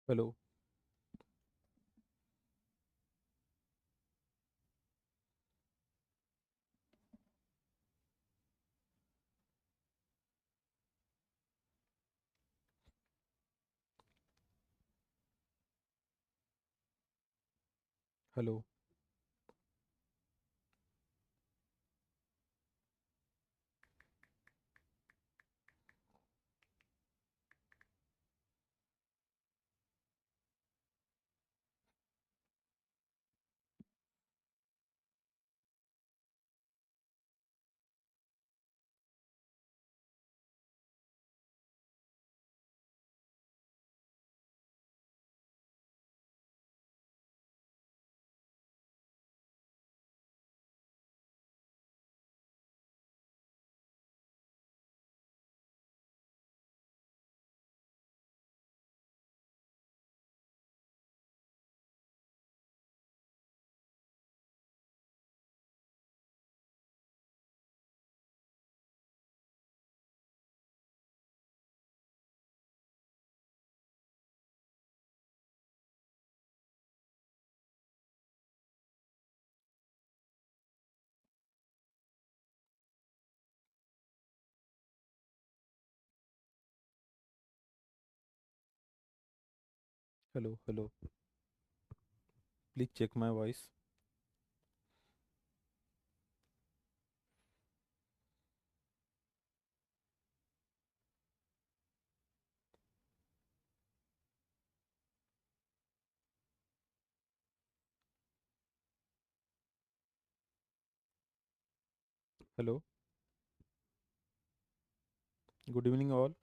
Hello, hello, hello, hello. Please check my voice. Hello. Good evening, all.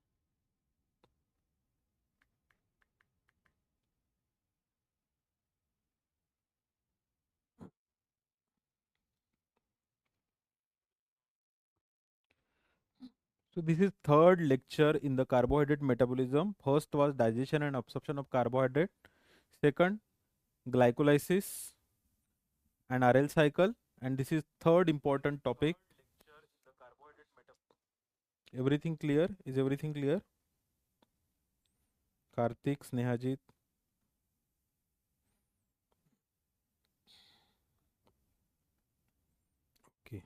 So this is third lecture in the carbohydrate metabolism. First was digestion and absorption of carbohydrate. Second, glycolysis and RL cycle. And this is third important topic. Everything clear? Is everything clear? Karthik, Snehajit. Okay.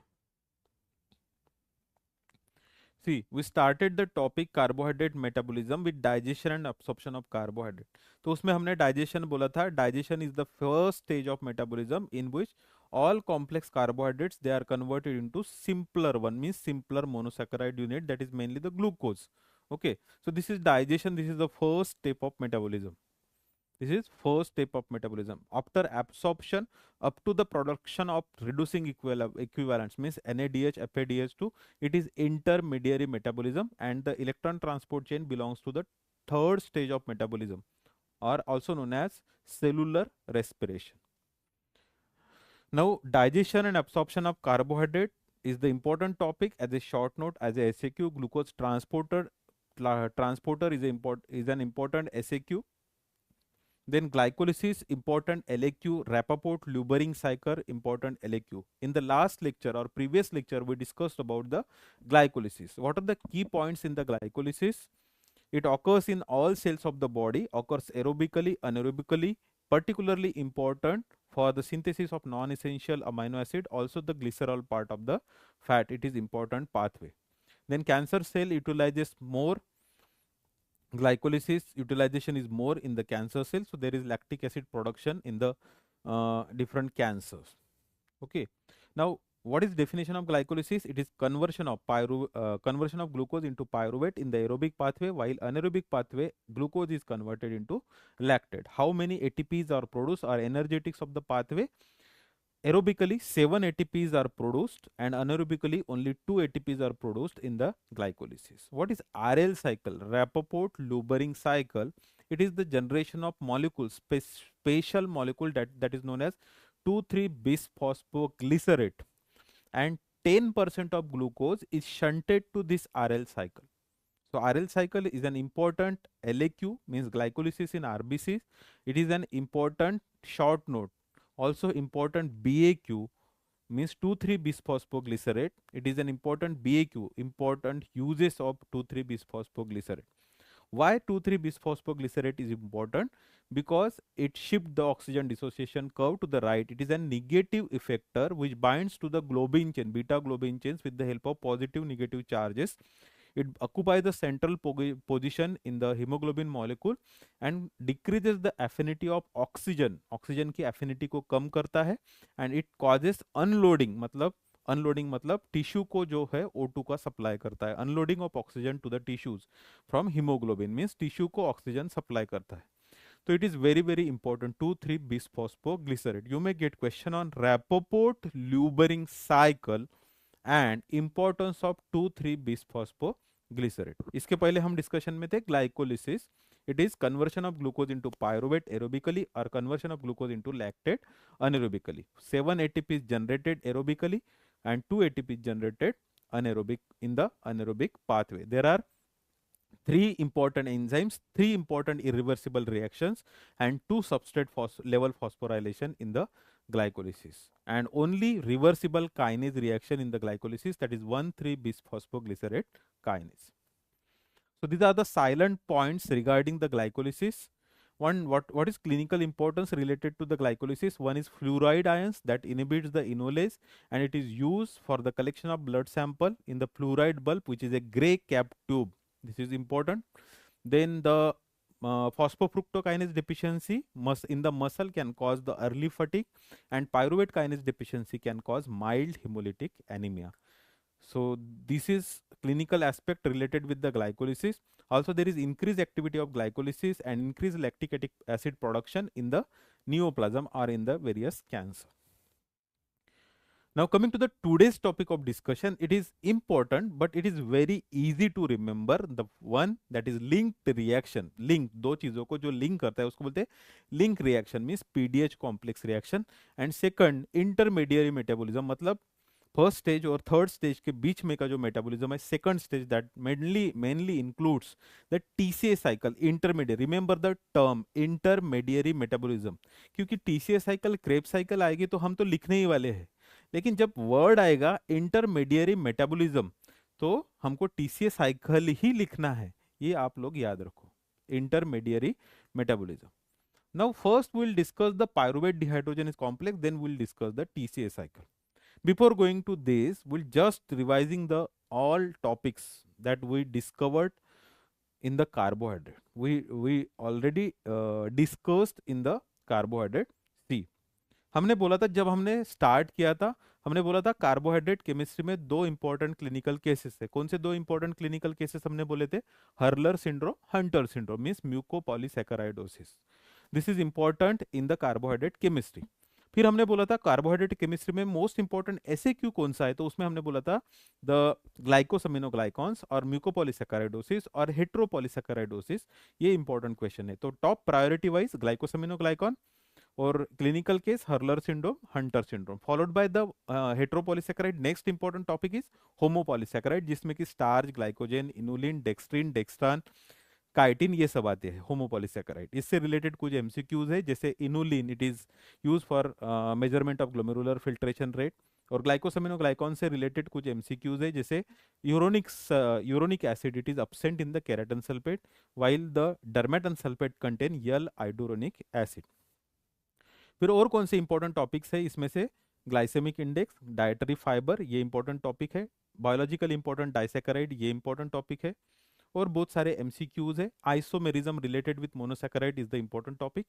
See, we started the topic carbohydrate metabolism with digestion and absorption of carbohydrate. तो उसमें हमने digestion बोला था. Digestion is the first stage of metabolism in which all complex carbohydrates they are converted into simpler one, means simpler monosaccharide unit, that is mainly the glucose. Okay, so this is digestion. This is the first step of metabolism. This is first step of metabolism. After absorption, up to the production of reducing equivalents, means NADH, FADH2, it is intermediary metabolism, and the electron transport chain belongs to the third stage of metabolism, or also known as cellular respiration. Now, digestion and absorption of carbohydrate is the important topic. As a short note, as a SAQ, glucose transporter is an important SAQ. Then glycolysis, important LAQ, Rappaport-Lubering cycle, important LAQ. In the last lecture or previous lecture, we discussed about the glycolysis. What are the key points in the glycolysis? It occurs in all cells of the body, occurs aerobically, anaerobically, particularly important for the synthesis of non-essential amino acid, also the glycerol part of the fat. It is important pathway. Then cancer cell utilizes more glycolysis utilization is more in the cancer cells, so there is lactic acid production in the different cancers. Okay, now what is definition of glycolysis? It is conversion of glucose into pyruvate in the aerobic pathway, while anaerobic pathway glucose is converted into lactate. How many ATPs are produced, or energetics of the pathway? Aerobically, 7 ATPs are produced, and anaerobically, only 2 ATPs are produced in the glycolysis. What is RL cycle? Rappaport-Lubering cycle. It is the generation of molecules, special molecule that is known as 2,3-bisphosphoglycerate, and 10% of glucose is shunted to this RL cycle. So RL cycle is an important LAQ, means glycolysis in RBCs. It is an important short note. Also important BAQ, means 2,3-bisphosphoglycerate. It is an important BAQ, important uses of 2,3-bisphosphoglycerate. Why 2,3-bisphosphoglycerate is important? Because it shifts the oxygen dissociation curve to the right. It is a negative effector which binds to the globin chain, beta globin chains, with the help of positive negative charges. It occupies the central position in the hemoglobin molecule and decreases the affinity of oxygen. Oxygen की affinity को कम करता है and it causes unloading, मतलब tissue को जो है O2 का supply करता है. Unloading of oxygen to the tissues from haemoglobin means tissue को ऑक्सीजन सप्लाई करता है. So it is very very important. 2,3-bisphosphoglycerate. You may get question on Rapoport-Lubering cycle and importance of 2,3-bisphosphoglycerate. इसके पहले हम discussion में थे glycolysis. It is conversion of glucose into pyruvate aerobically or conversion of glucose into lactate anaerobically. 7 ATP is generated aerobically and 2 ATP is generated anaerobic in the anaerobic pathway. There are three important enzymes, three important irreversible reactions, and two substrate level phosphorylation in the glycolysis, and only reversible kinase reaction in the glycolysis, that is 1,3-bisphosphoglycerate kinase. So these are the silent points regarding the glycolysis. What is clinical importance related to the glycolysis? One is fluoride ions that inhibits the enolase, and it is used for the collection of blood sample in the fluoride bulb, which is a gray cap tube. This is important. Then the phosphofructokinase deficiency in the muscle can cause the early fatigue, and pyruvate kinase deficiency can cause mild hemolytic anemia. So this is clinical aspect related with the glycolysis. Also, there is increased activity of glycolysis and increased lactic acid production in the neoplasm or in the various cancer. Now coming to the today's topic of discussion, it is important but it is very easy to remember. The one that is linked reaction. Link, दो चीजों को जो link करता है उसको बोलते हैं link reaction, means PDH complex reaction. And second, intermediary metabolism, मतलब फर्स्ट स्टेज और थर्ड स्टेज के बीच में का जो मेटाबॉलिज्म है, second stage that mainly includes the TCA cycle. Intermediate, remember the term intermediary metabolism, क्योंकि टीसीए साइकिल क्रेब साइकिल आएगी तो हम तो लिखने ही वाले हैं, लेकिन जब वर्ड आएगा इंटरमीडिएरी मेटाबॉलिज्म तो हमको टीसीए साइकिल ही लिखना है. ये आप लोग याद रखो, intermediary metabolism. Now first we'll discuss the pyruvate dehydrogenase complex, then we'll discuss the TCA cycle. Before going to this, we'll just revising the all topics that we discovered in the carbohydrate. We already discussed in the carbohydrate. See, हमने बोला था, जब हमने start किया था हमने बोला था कार्बोहाइड्रेट केमिस्ट्री में दो इंपॉर्टेंट क्लिनिकल केसेस थे. कौन से दो इंपॉर्टेंट क्लिनिकल केसेस हमने बोले थे? Hurler syndrome, Hunter syndrome, means mucopolysaccharidosis. This is important in the carbohydrate chemistry. फिर हमने बोला था कार्बोहाइड्रेट केमिस्ट्री में मोस्ट इंपॉर्टेंट एसएक्यू कौन सा है, तो उसमें हमने बोला था द ग्लाइकोसमिनोग्लाइकॉन्स और म्यूकोपॉलीसैकेराइडोसिस और हेट्रोपॉलीसैकेराइडोसिस. ये इंपॉर्टेंट क्वेश्चन है. तो टॉप प्रायोरिटी वाइज ग्लाइकोसमिनोग्लाइकॉन और clinical case Hurler syndrome, Hunter syndrome, followed by the heteropolysaccharide. Next important topic is homopolysaccharide, जिसमें कि starch, glycogen, inulin, dextrin, dextran, chitin, ये सब आते हैं होमोपॉलीसैकेराइड. इससे रिलेटेड कुछ एमसीक्यूज है, जैसे inulin it is use for measurement of glomerular filtration rate, और ग्लाइकोसमिनोग्लाइकॉन से रिलेटेड कुछ एमसीक्यूज है, जैसे uronic acid it is absent in the keratan sulfate while the dermatan sulfate contain L-iduronic acid. फिर और कौन से इंपॉर्टेंट टॉपिक्स है इसमें से? ग्लाइसेमिक इंडेक्स, डाइटरी फाइबर, ये इंपॉर्टेंट टॉपिक है. बायोलॉजिकल इंपॉर्टेंट डाइसैकेराइड, ये इंपॉर्टेंट टॉपिक है. और बहुत सारे एमसीक्यूज है. Isomerism related with monosaccharide is the important topic.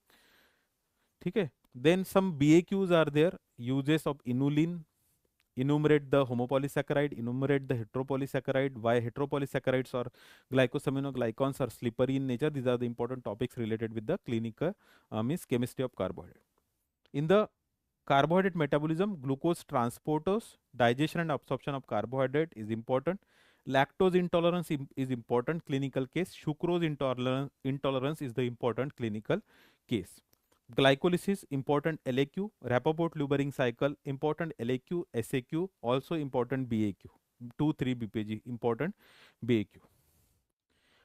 ठीक है. Then some BAQs are there. Uses of inulin, enumerate the homopolysaccharide, enumerate the heteropolysaccharide, why heteropolysaccharides or glycosaminoglycans are slippery in nature. These are the important topics related with the clinical means chemistry of carbohydrate. In the carbohydrate metabolism, glucose transporters, digestion and absorption of carbohydrate is important. Lactose intolerance is important clinical case. Sucrose intolerance is the important clinical case. Glycolysis, important LAQ. Rapoport-Lubering cycle, important LAQ. SAQ, also important BAQ. 2,3-BPG, important BAQ.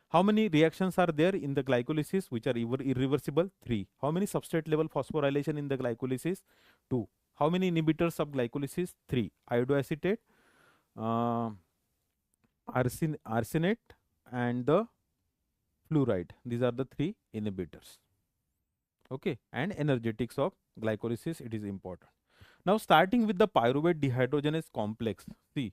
How many reactions are there in the glycolysis which are irreversible? 3. How many substrate level phosphorylation in the glycolysis? 2. How many inhibitors of glycolysis? 3. Iodoacetate, arsenate, and the fluoride. These are the three inhibitors. Okay, and energetics of glycolysis, it is important. Now starting with the pyruvate dehydrogenase complex. See,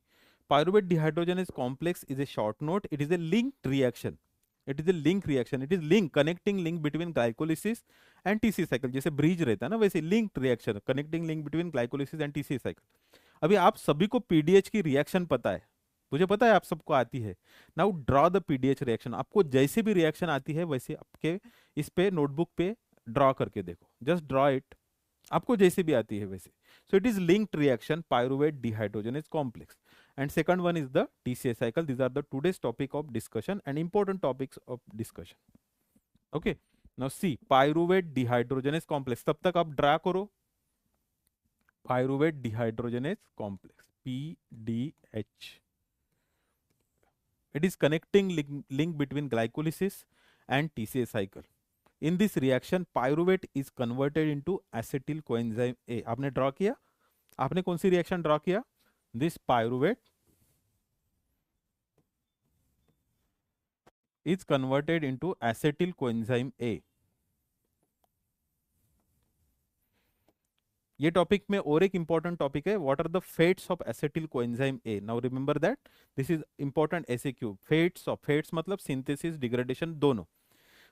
pyruvate dehydrogenase complex is a short note. It is a linked reaction. It is a link reaction. It is link, connecting link between glycolysis and TC cycle. जैसे bridge रहता है ना, वैसे linked reaction, connecting link between glycolysis and TC cycle. अभी आप सभी को PDH की रिएक्शन पता है, मुझे पता है आप सबको आती है. Now draw the PDH reaction. आपको जैसे भी रिएक्शन आती है वैसे आपके इस पे नोटबुक पे ड्रॉ करके देखो. जस्ट ड्रॉ इट, आपको जैसे भी आती है वैसे. So it is linked reaction pyruvate dehydrogenase complex. And second one is the TCA cycle. These are the today's topic of discussion and important topics of discussion. Okay. Now see, pyruvate dehydrogenase complex. तब तक आप draw करो. Pyruvate dehydrogenase complex, PDH. It is connecting link between glycolysis and TCA cycle. In this reaction, pyruvate is converted into acetyl coenzyme A. आपने draw किया? आपने कौन सी reaction draw किया? This pyruvate is converted into acetyl coenzyme A. ये topic में और एक important topic है, what are the fates of acetyl coenzyme A. Now remember that this is important SAQ. Fates मतलब सिंथेसिस डिग्रेडेशन दोनों.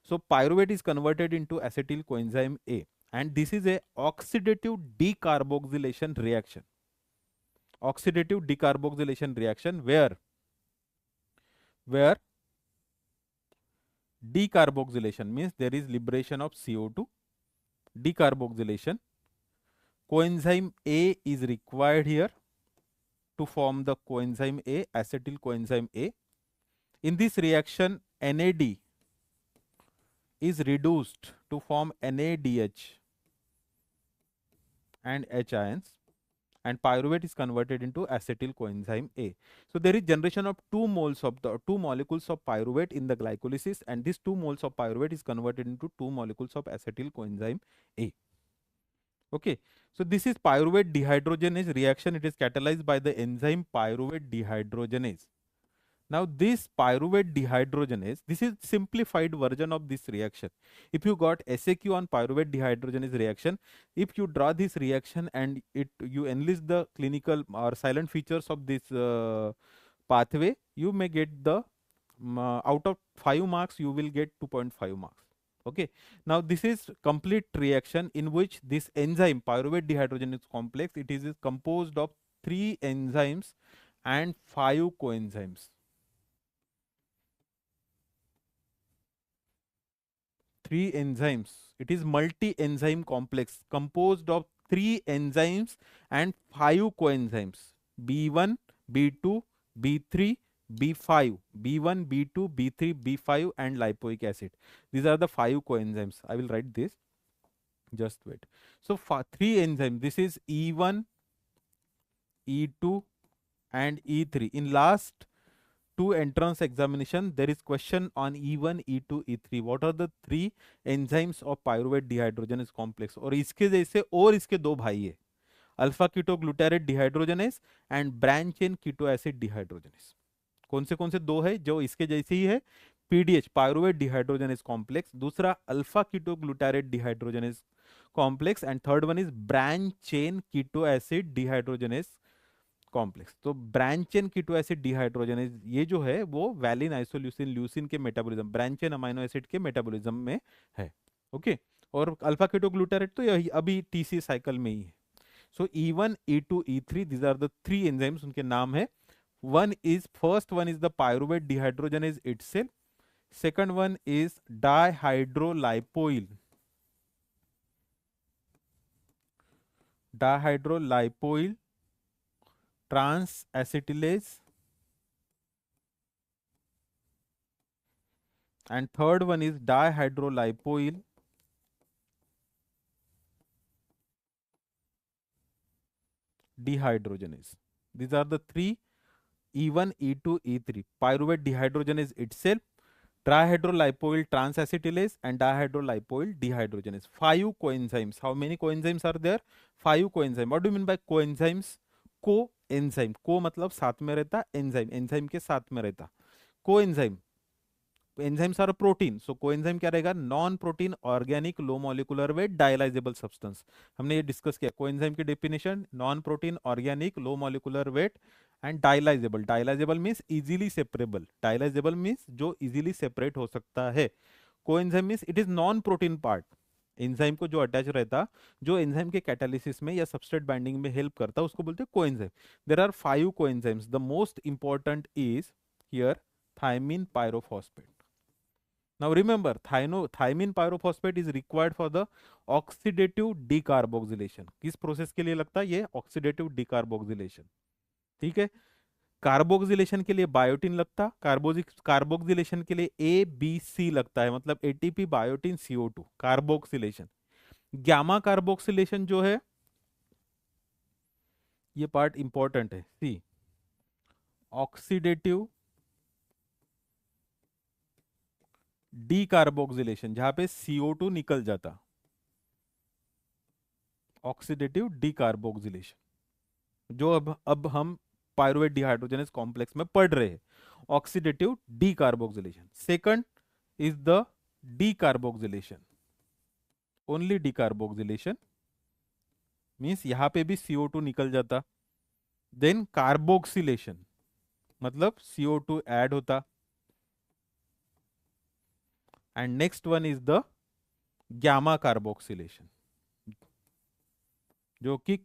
So pyruvate is converted into acetyl coenzyme A, and this is a oxidative decarboxylation reaction. Oxidative decarboxylation reaction where decarboxylation means there is liberation of CO2. Decarboxylation. Coenzyme A is required here to form the coenzyme A, acetyl coenzyme A. In this reaction, NAD is reduced to form NADH and H ions, and pyruvate is converted into acetyl coenzyme A. So there is generation of two molecules of pyruvate in the glycolysis, and these 2 moles of pyruvate is converted into 2 molecules of acetyl coenzyme A. Okay, so this is pyruvate dehydrogenase reaction. It is catalyzed by the enzyme pyruvate dehydrogenase. Now this pyruvate dehydrogenase, this is simplified version of this reaction. If you got SAQ on pyruvate dehydrogenase reaction, if you draw this reaction and you enlist the clinical or silent features of this pathway, you may get the out of 5 marks you will get 2.5 marks. Okay, now this is complete reaction in which this enzyme pyruvate dehydrogenase complex, it is composed of 3 enzymes and 5 coenzymes. 3 enzymes. It is multi-enzyme complex composed of 3 enzymes and 5 coenzymes. B1, B2, B3, B5. B1, B2, B3, B5 and lipoic acid. These are the 5 coenzymes. I will write this. Just wait. So 3 enzymes. This is E1, E2 and E3. In last 2 entrance examination, there is question on E1, E2, E3. What are the 3 enzymes of pyruvate dehydrogenase complex? और इसके जैसे और इसके 2 भाई है, alpha keto glutarate dehydrogenase and branch chain keto acid dehydrogenase. कौन से 2 है जो इसके जैसे ही है? पीडीएच पायरुवेट डिहाइड्रोजनेस कॉम्प्लेक्स, दूसरा alpha keto glutarate dehydrogenase complex and third one is branch chain keto acid dehydrogenase complex. तो branch chain keto acid dehydrogenase ये जो है वो वैलिन आइसोल्यूसिन ल्यूसिन के metabolism, branch chain amino acid के metabolism में है. ओके, और अल्फा कीटो ग्लूटारेट तो यही अभी टीसी साइकिल में ही है. सो E1, E2, E3 these are the 3 enzymes, उनके नाम है. First one is the pyruvate dehydrogenase itself. Second one is dihydrolipoyl. Dihydrolipoyl transacetylase. And third one is dihydrolipoyl dehydrogenase. These are the 3 E1, E2, E3. Pyruvate dehydrogenase itself, trihydrolipoyl transacetylase and dihydrolipoyl dehydrogenase. 5 coenzymes. How many coenzymes are there? 5 coenzymes. What do you mean by coenzymes? Coenzyme. Co मतलब साथ में रहता, enzyme, enzyme के साथ में रहता. Coenzyme. enzymes are a protein, so coenzyme क्या रहेगा, non protein organic low molecular weight dialysable substance. हमने ये डिस्कस किया कोएंजाइम की definition, non protein organic low molecular weight and dialysable. Dialysable means easily separable, dialysable means जो easily separate हो सकता है। Coenzyme means it is non protein part, enzyme को जो अटैच रहता, जो एंजाइम के कैटालिसिस में या सबस्ट्रेट बाइंडिंग में हेल्प करता, उसको बोलते हैं coenzyme. There are 5 coenzymes, the most important is here thiamine pyrophosphate. Now remember, thiamine pyrophosphate is required for the oxidative decarboxylation. किस प्रोसेस के लिए लगता है ये, ऑक्सीडेटिव डिकार्बोक्सिलेशन। ठीक है, कार्बोक्सिलेशन के लिए बायोटिन लगता, कार्बोक्सिलेशन के लिए ABC लगता है, मतलब ATP biotin CO2 carboxylation. Gamma carboxylation जो है, ये पार्ट इंपॉर्टेंट है, सी ऑक्सीडेटिव डीकार्बोक्सिलेशन, जहां पे CO2 निकल जाता, ऑक्सीडेटिव डीकार्बोक्सिलेशन, जो अब हम पायरुवेट डिहाइड्रोजनेस कॉम्प्लेक्स में पढ़ रहे हैं, oxidative decarboxylation. Second is the decarboxylation, only decarboxylation means यहां पे भी CO2 निकल जाता। देन कार्बोक्सिलेशन, मतलब CO2 ऐड होता। And next one is the gamma carboxylation, जो कि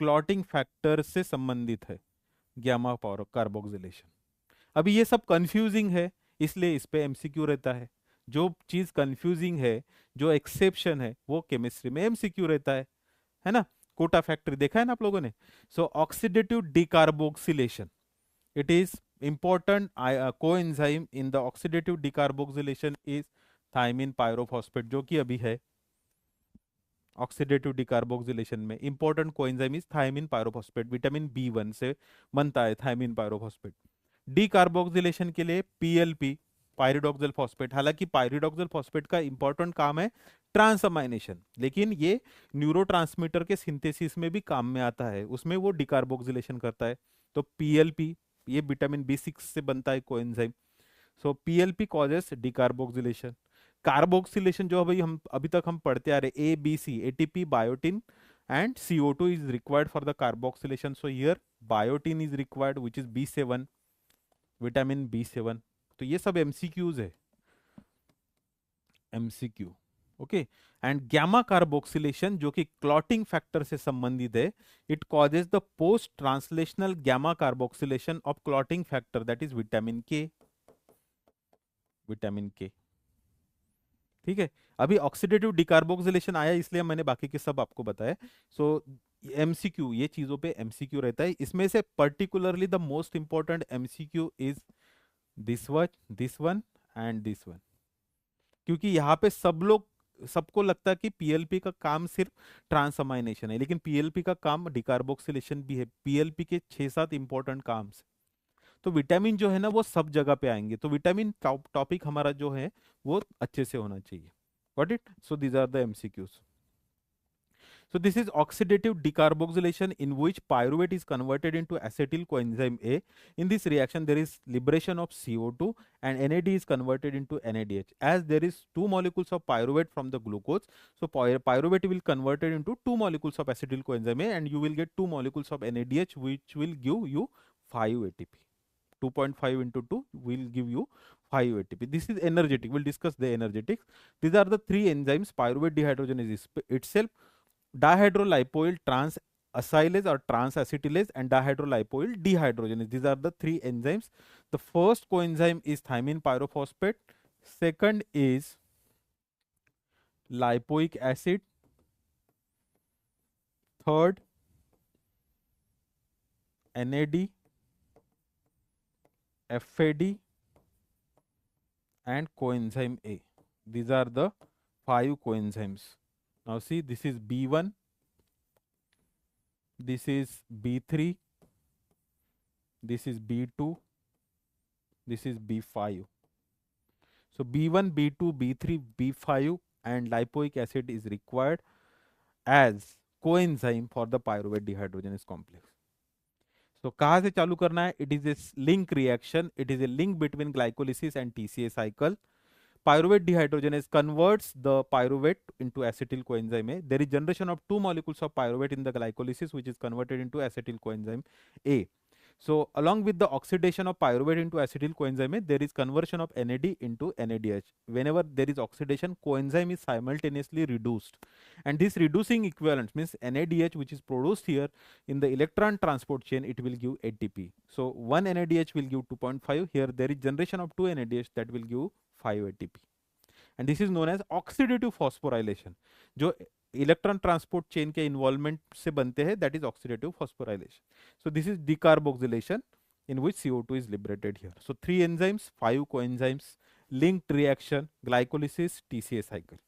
क्लॉटिंग फैक्टर से संबंधित है, गामा कार्बोक्सिलेशन। अभी ये सब कंफ्यूजिंग है, इसलिए इस पे एमसीक्यू रहता है। जो चीज कंफ्यूजिंग है, जो एक्सेप्शन है, वो केमिस्ट्री में एमसीक्यू रहता है ना। कोटा फैक्टर देखा है ना आप लोगों ने। So oxidative decarboxylation, it is important coenzyme in the oxidative decarboxylation is thiamine pyrophosphate, जो कि अभी है ऑक्सीडेटिव डिकार्बोक्सिलेशन में important coenzyme is thiamine pyrophosphate, vitamin B1 से बनता है थायमिन पायरोफॉस्फेट। डीकार्बोक्सिलेशन के लिए PLP पायरिडोक्सिल फॉस्फेट, हालांकि पायरिडोक्सिल फॉस्फेट का इंपॉर्टेंट काम है ट्रांसअमाइनेशन, लेकिन ये न्यूरोट्रांसमीटर के सिंथेसिस में भी काम में आता है, उसमें वो डिकार्बोक्सिलेशन करता है। तो PLP, ये विटामिन B6 से बनता है कोएंजाइम। सो PLP कॉजेस डिकार्बोक्सिलेशन। कार्बोक्सिलेशन जो अभी तक हम पढ़ते आ रहे, ABC, ATP biotin and CO2 is required for the carboxylation. So here biotin is required, which is B7, vitamin B7। तो ये सब MCQs है, MCQ। Okay, and gamma carboxylation जो कि क्लॉटिंग फैक्टर से संबंधित है, it causes the post translational gamma carboxylation of clotting factor, that is vitamin के, विटामिन के। ठीक है, अभी ऑक्सीडेटिव डिकार्बोक्सिलेशन आया इसलिए मैंने बाकी के सब आपको बताया। सो एमसीक्यू, ये चीजों पे एमसीक्यू रहता है, इसमें से particularly the most important MCQ is this one and this one, क्योंकि यहाँ पे सबको लगता है कि पीएलपी का काम सिर्फ ट्रांसअमाइनेशन है, लेकिन पीएलपी का काम डिकार्बोक्सिलेशन भी है। पीएलपी के 6-7 इंपॉर्टेंट काम से, तो विटामिन जो है ना वो सब जगह पे आएंगे, तो विटामिन टॉपिक हमारा जो है वो अच्छे से होना चाहिए। Got it? So these are the MCQs. So this is oxidative decarboxylation in which pyruvate is converted into acetyl coenzyme A. In this reaction, there is liberation of CO2 and NAD is converted into NADH. As there is 2 molecules of pyruvate from the glucose, so pyruvate will convert it into 2 molecules of acetyl coenzyme A and you will get 2 molecules of NADH, which will give you 5 ATP. 2.5 into 2 will give you 5 ATP. This is energetic. We'll discuss the energetics. These are the 3 enzymes. Pyruvate dehydrogenase itself, dihydrolipoyl transacylase or transacetylase, and dihydrolipoyl dehydrogenase. These are the 3 enzymes. The first coenzyme is thymine pyrophosphate. Second is lipoic acid. Third, NAD, FAD, and coenzyme A. These are the 5 coenzymes. Now see, this is B1, this is B3, this is B2, this is B5. So B1, B2, B3, B5 and lipoic acid is required as coenzyme for the pyruvate dehydrogenase complex. So कहाँ से चालू करना है? It is a link reaction. It is a link between glycolysis and TCA cycle. Pyruvate dehydrogenase converts the pyruvate into acetyl coenzyme A. There is generation of two molecules of pyruvate in the glycolysis, which is converted into acetyl coenzyme A. So along with the oxidation of pyruvate into acetyl coenzyme A, there is conversion of NAD into NADH. Whenever there is oxidation, coenzyme is simultaneously reduced. And this reducing equivalent means NADH, which is produced here in the electron transport chain, it will give ATP. So one NADH will give 2.5. Here there is generation of two NADH that will give 5 ATP. And this is known as oxidative phosphorylation. जो electron transport chain के involvement से बनते हैं, that is oxidative phosphorylation. So this is decarboxylation in which CO2 is liberated here. So 3 enzymes, 5 coenzymes, linked reaction, glycolysis, TCA cycle.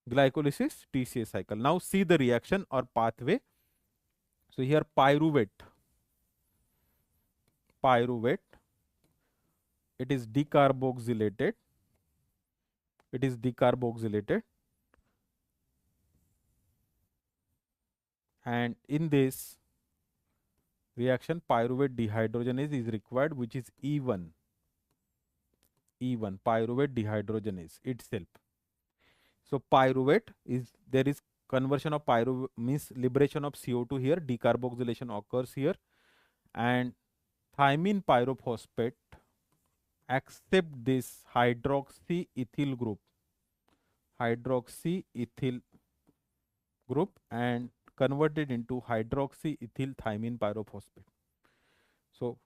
Glycolysis, TCA cycle. Now see the reaction or pathway. So here pyruvate, it is decarboxylated. It is decarboxylated. And in this reaction, pyruvate dehydrogenase is required, which is E1. E1, pyruvate dehydrogenase itself. So pyruvate is, there is conversion of pyruvate means liberation of CO2 here, decarboxylation occurs here, and thymine pyrophosphate accept this hydroxyethyl group and converted into hydroxyethyl thymine pyrophosphate. So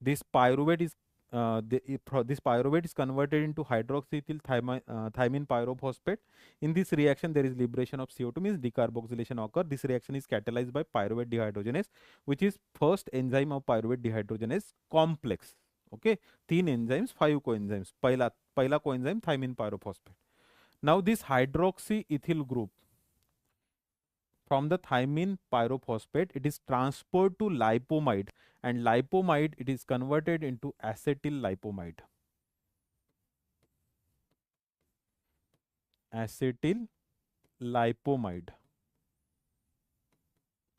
this pyruvate is this pyruvate is converted into hydroxyethyl thymine pyrophosphate. In this reaction, there is liberation of CO2 means decarboxylation occur. This reaction is catalyzed by pyruvate dehydrogenase, which is first enzyme of pyruvate dehydrogenase complex. Okay, 3 enzymes, 5 coenzymes. पहला coenzyme thymine pyrophosphate. Now this hydroxyethyl group from the thymine pyrophosphate, it is transferred to lipomide, and lipomide, it is converted into acetyl lipomide. Acetyl lipomide.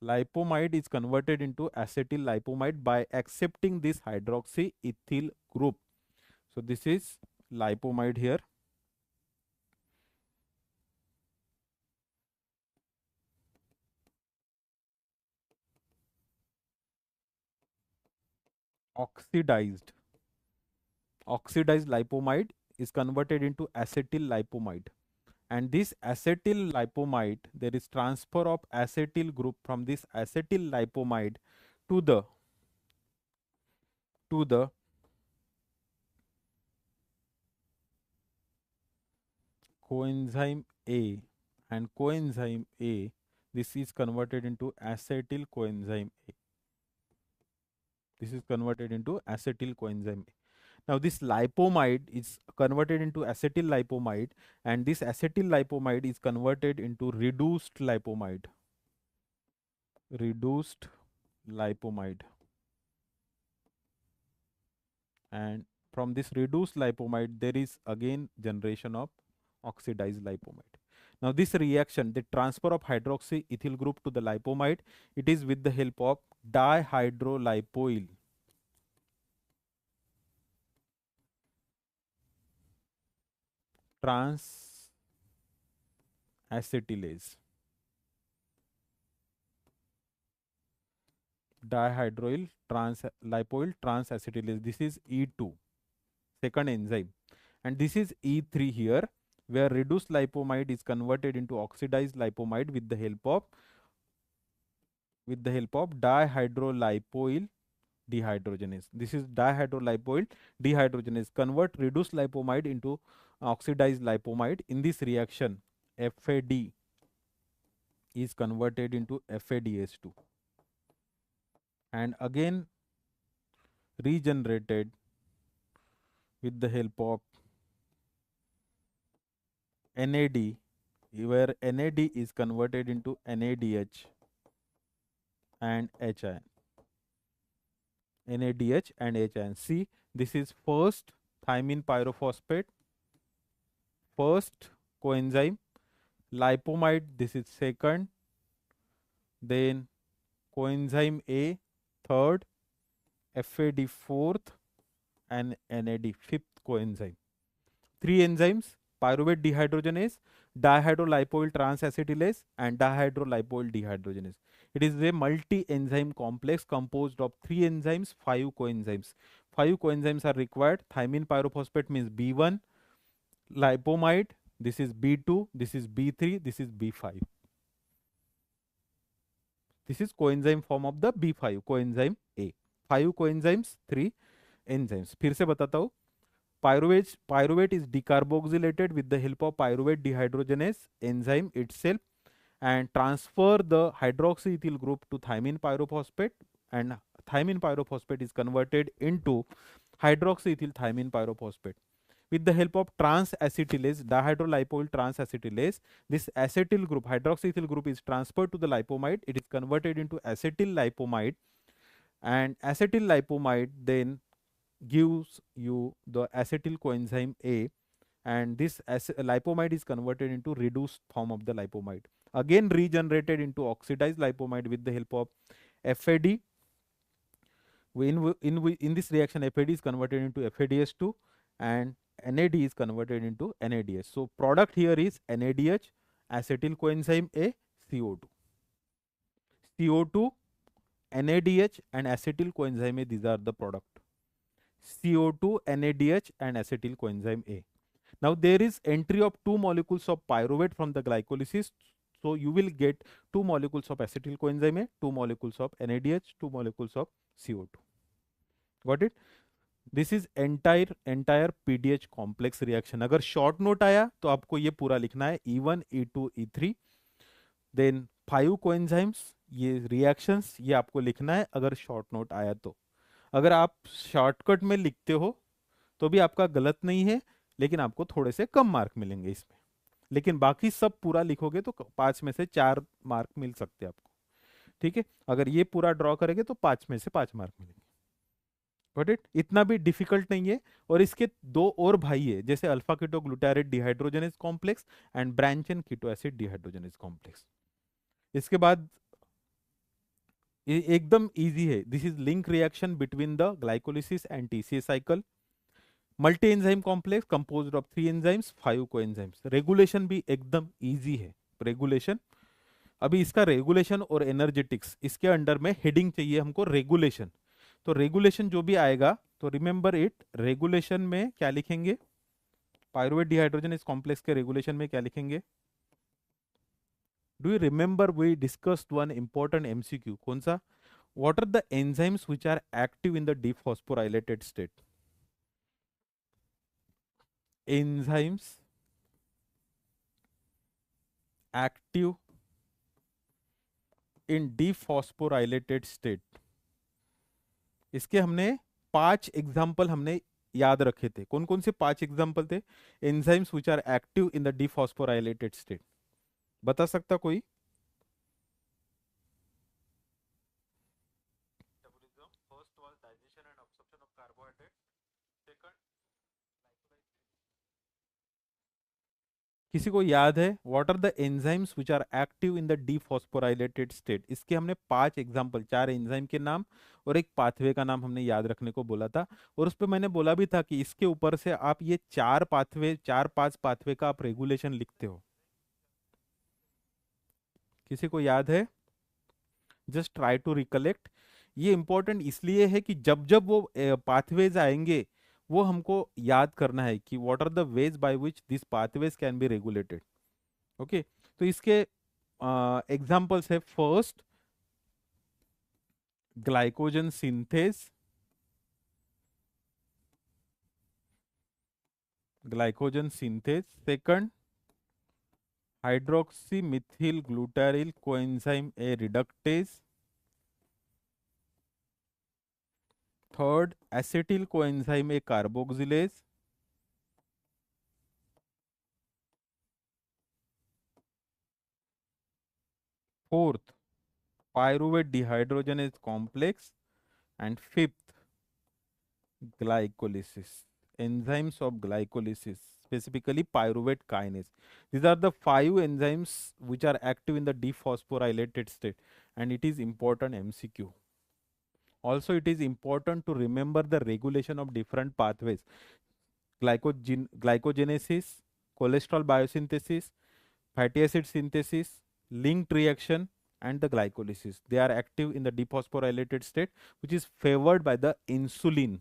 Lipomide is converted into acetyl lipomide by accepting this hydroxyethyl group. So this is lipomide here. Oxidized lipomide is converted into acetyl lipomide. And this acetyl lipomide, there is transfer of acetyl group from this acetyl lipomide to the coenzyme A, and coenzyme A, this is converted into acetyl coenzyme A. This is converted into acetyl coenzyme A. Now this lipomide is converted into acetyl lipomide, and this acetyl lipomide is converted into reduced lipomide. And from this reduced lipomide, there is again generation of oxidized lipomide. Now this reaction, the transfer of hydroxyethyl group to the lipomide, it is with the help of dihydrolipoyl. Transacetylase. Dihydroyl lipoyl transacetylase. This is E2, second enzyme. And this is E3 here, where reduced lipomide is converted into oxidized lipomide with the help of dihydrolipoyl dehydrogenase. This is dihydrolipoyl dehydrogenase. Convert reduced lipomide into oxidized lipomide. In this reaction, FAD is converted into FADH2 and again regenerated with the help of NAD, where NAD is converted into NADH and H ion. NADH and H ion. See, this is first thymine pyrophosphate, first coenzyme. Lipomide, this is second. Then coenzyme A, third, FAD fourth, and NAD fifth coenzyme. Three enzymes: pyruvate dehydrogenase, dihydrolipoyl transacetylase, and dihydrolipoyl dehydrogenase. It is a multi-enzyme complex composed of three enzymes, five coenzymes. Five coenzymes are required. Thymine pyrophosphate means B1, lipomide, this is B2, this is B3, this is B5. This is coenzyme form of the B5 coenzyme A. 5 coenzymes, 3 enzymes. फिर से बताता हूँ. Pyruvate is decarboxylated with the help of pyruvate dehydrogenase enzyme itself and transfer the hydroxyethyl group to thymine pyrophosphate, and thymine pyrophosphate is converted into hydroxyethyl thymine pyrophosphate. With the help of transacetylase, dihydrolipoyl transacetylase, this acetyl group, hydroxyethyl group, is transferred to the lipomide. It is converted into acetyl lipomide, and acetyl lipomide then gives you the acetyl coenzyme A, and this lipomide is converted into reduced form of the lipomide, again regenerated into oxidized lipomide with the help of FAD. In this reaction, FAD is converted into FADH2 and NAD is converted into NADH. So product here is NADH, acetyl coenzyme A, CO2. CO2, NADH and acetyl coenzyme A, these are the product. CO2, NADH and acetyl coenzyme A. Now there is entry of two molecules of pyruvate from the glycolysis. So you will get two molecules of acetyl coenzyme A, two molecules of NADH, two molecules of CO2. Got it? This is entire PDH complex reaction. अगर short note आया तो आपको ये पूरा लिखना है E1, E2, E3, then 5 coenzymes, ये reactions, ये आपको लिखना है अगर शॉर्ट नोट आया तो. अगर आप शॉर्टकट में लिखते हो तो भी आपका गलत नहीं है, लेकिन आपको थोड़े से कम मार्क मिलेंगे इसमें. लेकिन बाकी सब पूरा लिखोगे तो 5 में से 4 मार्क मिल सकते हैं आपको. ठीक है, अगर ये पूरा ड्रॉ करेंगे तो 5 में से 5 मार्क मिलेंगे. Got it? इतना भी डिफिकल्ट नहीं है. और इसके दो और भाई है, जैसे alpha keto glutarate dehydrogenase complex and branch chain keto acid dehydrogenase complex. इसके बाद ये एकदम इजी है. This is link reaction between the glycolysis and TCA cycle. Multi enzyme complex composed of 3 enzymes, 5 coenzymes. Regulation भी एकदम इजी है. Regulation, अभी इसका रेगुलेशन और एनर्जेटिक्स, इसके अंडर में हेडिंग चाहिए हमको रेगुलेशन. तो रेगुलेशन जो भी आएगा तो रिमेंबर इट, रेगुलेशन में क्या लिखेंगे? पायरुवेट डिहाइड्रोजनेस कॉम्प्लेक्स के रेगुलेशन में क्या लिखेंगे? Do you remember we discussed one important MCQ. कौन सा? What are the enzymes which are active in the dephosphorylated state? Enzymes active in dephosphorylated state. इसके हमने 5 एग्जाम्पल हमने याद रखे थे. कौन कौन से 5 एग्जाम्पल थे? Enzymes which are active in the dephosphorylated state. बता सकता कोई? First was digestion and absorption of carbohydrate. Second, किसी को याद है? What are the enzymes which are active in the dephosphorylated state. इसके हमने 5 एग्जांपल, 4 एंजाइम के नाम और एक पाथवे का नाम हमने याद रखने को बोला था. और उस पर मैंने बोला भी था कि इसके ऊपर से आप ये 4-5 पाथवे का आप रेगुलेशन लिखते हो. किसी को याद है? Just try to recollect. ये इंपॉर्टेंट इसलिए है कि जब जब वो पाथवेज आएंगे वो हमको याद करना है कि what are the ways by which this pathways can be regulated. Okay, तो इसके एग्जांपल्स है. First, glycogen synthase, second, hydroxy methyl glutaryl coenzyme A reductase, third, acetyl coenzyme A carboxylase, fourth, pyruvate dehydrogenase complex, and fifth, glycolysis, enzymes of glycolysis, specifically pyruvate kinase. These are the 5 enzymes which are active in the dephosphorylated state, and it is important MCQ. Also, it is important to remember the regulation of different pathways: glycogenesis, cholesterol biosynthesis, fatty acid synthesis, linked reaction, and the glycolysis. They are active in the dephosphorylated state, which is favored by the insulin,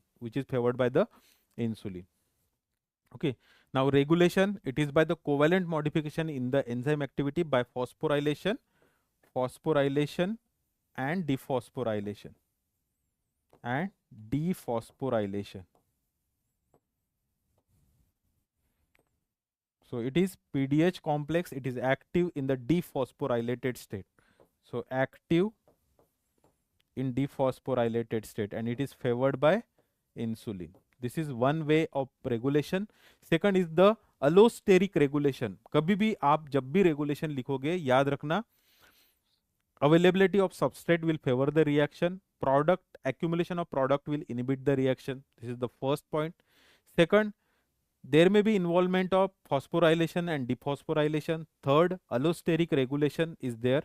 Okay. Now regulation, it is by the covalent modification in the enzyme activity by phosphorylation and dephosphorylation and dephosphorylation. So it is PDH complex, it is active in the dephosphorylated state. So active in dephosphorylated state and it is favored by insulin. This is one way of regulation. Second is the allosteric regulation. कभी भी आप जब भी regulation लिखोगे याद रखना, availability of substrate will favor the reaction, accumulation of product will inhibit the reaction. This is the first point. Second, there may be involvement of phosphorylation and dephosphorylation. Third, allosteric regulation is there.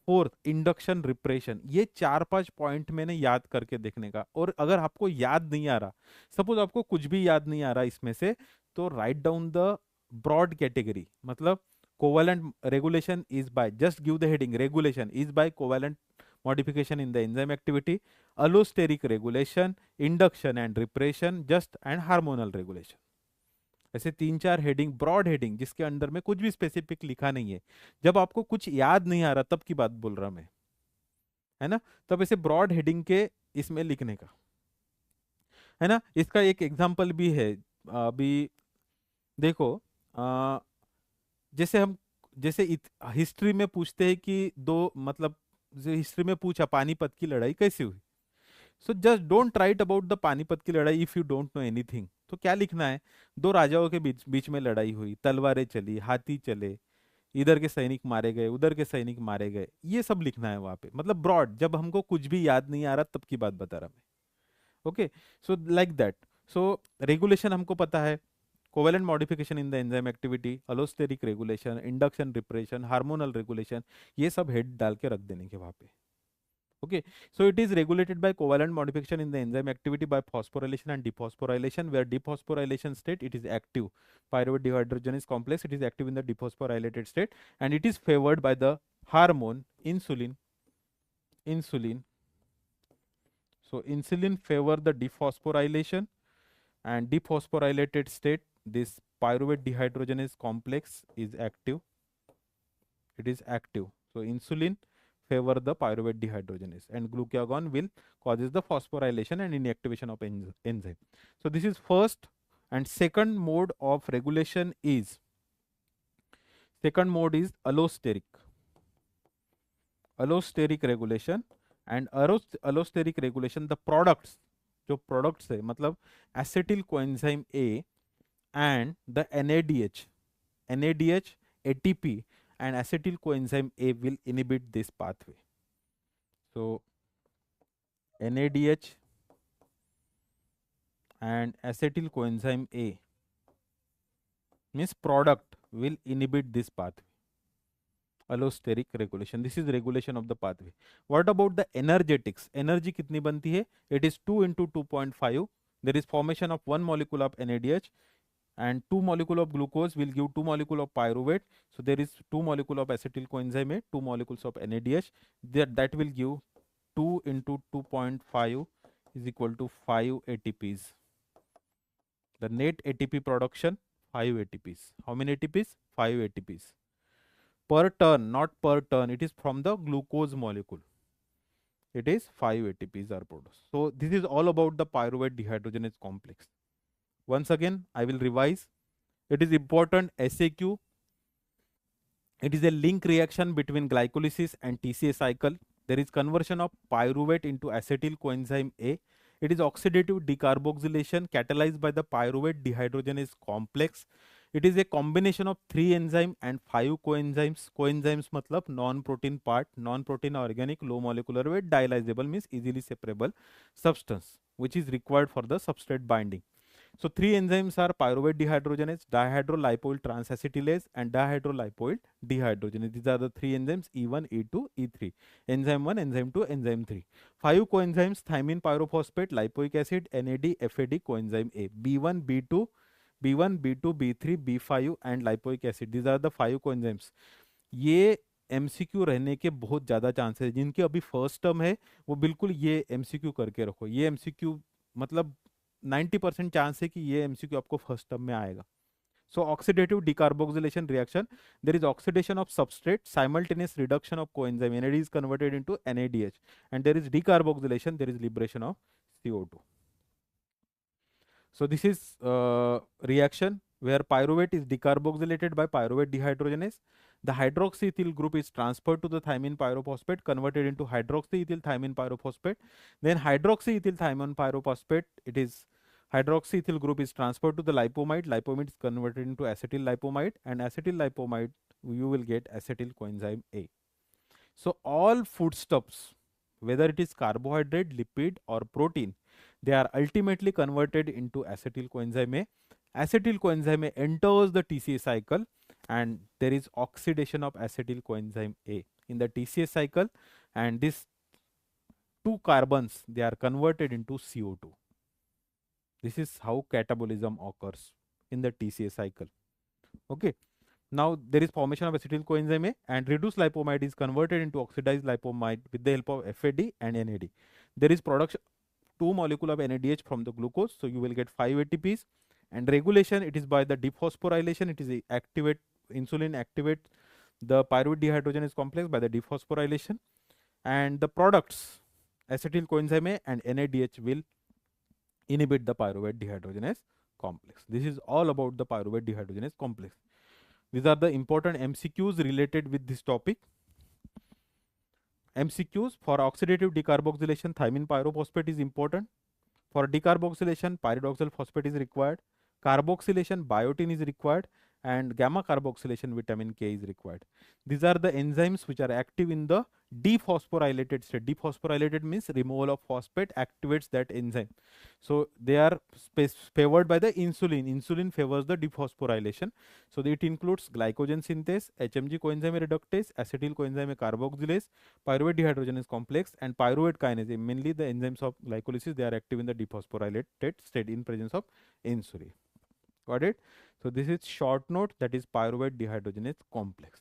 Fourth, induction repression. ये 4-5 point मैंने याद करके देखने का. और अगर आपको याद नहीं आ रहा, सपोज आपको कुछ भी याद नहीं आ रहा इसमें से, तो write down the broad category. मतलब covalent regulation is by, just give the heading, regulation is by covalent modification in the enzyme activity, allosteric regulation, induction and repression, just and hormonal regulation. ऐसे 3-4 heading, broad heading, जिसके under में कुछ भी specific लिखा नहीं है. जब आपको कुछ याद नहीं आ रहा तब की बात बोल रहा मैं, है ना, तब ऐसे ब्रॉड हेडिंग के इसमें लिखने का, है ना. इसका एक एग्जांपल भी है. अभी देखो, जैसे हिस्ट्री में पूछते हैं कि दो, मतलब हिस्ट्री में पूछा पानीपत की लड़ाई कैसे हुई. So just don't write about the Panipat की लड़ाई if you don't know anything. तो क्या लिखना है, दो राजाओं के बीच बीच में लड़ाई हुई, तलवारें चली, हाथी चले, इधर के सैनिक मारे गए, उधर के सैनिक मारे गए, ये सब लिखना है वहां पे. मतलब ब्रॉड, जब हमको कुछ भी याद नहीं आ रहा तब की बात बता रहा मैं. Okay, so like that. So regulation हमको पता है, covalent modification in the enzyme activity, allosteric regulation, induction repression, hormonal regulation, ये सब हेड डाल के रख देने के वहां पे. Okay, so it is regulated by covalent modification in the enzyme activity by phosphorylation and dephosphorylation, where dephosphorylation state it is active. Pyruvate dehydrogenase complex, it is active in the dephosphorylated state and it is favored by the hormone insulin. So insulin favor the dephosphorylation and dephosphorylated state. This pyruvate dehydrogenase complex is active. It is active. So insulin favor the pyruvate dehydrogenase and glucagon will causes the phosphorylation and inactivation of enzyme. So this is first. And second mode of regulation is allosteric regulation. And allosteric regulation, the products, जो products है मतलब acetyl coenzyme A and the NADH, ATP and acetyl coenzyme A will inhibit this pathway. So NADH and acetyl coenzyme A means product will inhibit this pathway. Allosteric regulation. This is regulation of the pathway. What about the energetics? Energy कितनी बनती है? It is 2 into 2.5. There is formation of 1 molecule of NADH and 2 molecule of glucose will give 2 molecule of pyruvate. So there is 2 molecule of acetyl coenzyme A, 2 molecules of NADH. That will give 2 into 2.5 is equal to 5 ATPs. The net ATP production 5 ATPs. How many ATPs? 5 ATPs. Per turn, not per turn. It is from the glucose molecule. It is 5 ATPs are produced. So this is all about the pyruvate dehydrogenase complex. Once again, I will revise. It is important SAQ. It is a link reaction between glycolysis and TCA cycle. There is conversion of pyruvate into acetyl coenzyme A. It is oxidative decarboxylation catalyzed by the pyruvate dehydrogenase complex. It is a combination of 3 enzymes and 5 coenzymes. Coenzymes matlab non-protein part, non-protein organic, low molecular weight, dialysable means easily separable substance, which is required for the substrate binding. So three enzymes are pyruvate dehydrogenase, dihydrolipoyl transacetylase, and dihydrolipoyl dehydrogenase. These are the three enzymes E1, E2, E3. Enzyme 1, enzyme 2, enzyme 3. Five coenzymes: thymine pyrophosphate, lipoic acid, NAD, FAD, coenzyme A. B1, B2, B1, B2, B3, B5 and lipoic acid. These are the five coenzymes. ये MCQ रहने के बहुत ज़्यादा chances है. जिनके अभी first term है वो बिल्कुल ये एमसीक्यू करके रखो. ये एमसीक्यू मतलब 90% चांस है कि ये एमसीक्यू आपको फर्स्ट टर्म में आएगा. So oxidative decarboxylation reaction, there is oxidation of substrate, simultaneous reduction of coenzyme NAD is converted into NADH, and there is decarboxylation, there is liberation of CO2. So this is reaction where pyruvate is decarboxylated by pyruvate dehydrogenase. The hydroxyethyl group is transferred to the thymine pyrophosphate, converted into hydroxyethyl thymine pyrophosphate. Then hydroxyethyl thymine pyrophosphate, it is hydroxyethyl group is transferred to the lipomide. Lipomide is converted into acetyl lipomide, and acetyl lipomide you will get acetyl coenzyme A. So all foodstuffs, whether it is carbohydrate, lipid or protein, they are ultimately converted into acetyl coenzyme A. Acetyl coenzyme A enters the TCA cycle, and there is oxidation of acetyl coenzyme A in the TCA cycle, and these two carbons, they are converted into CO2. This is how catabolism occurs in the TCA cycle. Okay. Now there is formation of acetyl coenzyme A, and reduced lipomide is converted into oxidized lipomide with the help of FAD and NAD. There is production 2 molecule of NADH from the glucose, so you will get 5 ATPs. And regulation, it is by the dephosphorylation. It is activate insulin activate the pyruvate dehydrogenase complex by the dephosphorylation, and the products acetyl coenzyme A and NADH will inhibit the pyruvate dehydrogenase complex. This is all about the pyruvate dehydrogenase complex. These are the important MCQs related with this topic. MCQs: for oxidative decarboxylation, thymine pyrophosphate is important. For decarboxylation, pyridoxal phosphate is required. Carboxylation, biotin is required, and gamma carboxylation, vitamin K is required. These are the enzymes which are active in the dephosphorylated state. Dephosphorylated means removal of phosphate activates that enzyme. So they are favored by the insulin. Insulin favors the dephosphorylation. So it includes glycogen synthase, HMG coenzyme reductase, acetyl coenzyme carboxylase, pyruvate dehydrogenase complex, and pyruvate kinase. Mainly the enzymes of glycolysis, they are active in the dephosphorylated state in presence of insulin. Got it? So this is short note, that is pyruvate dehydrogenase complex.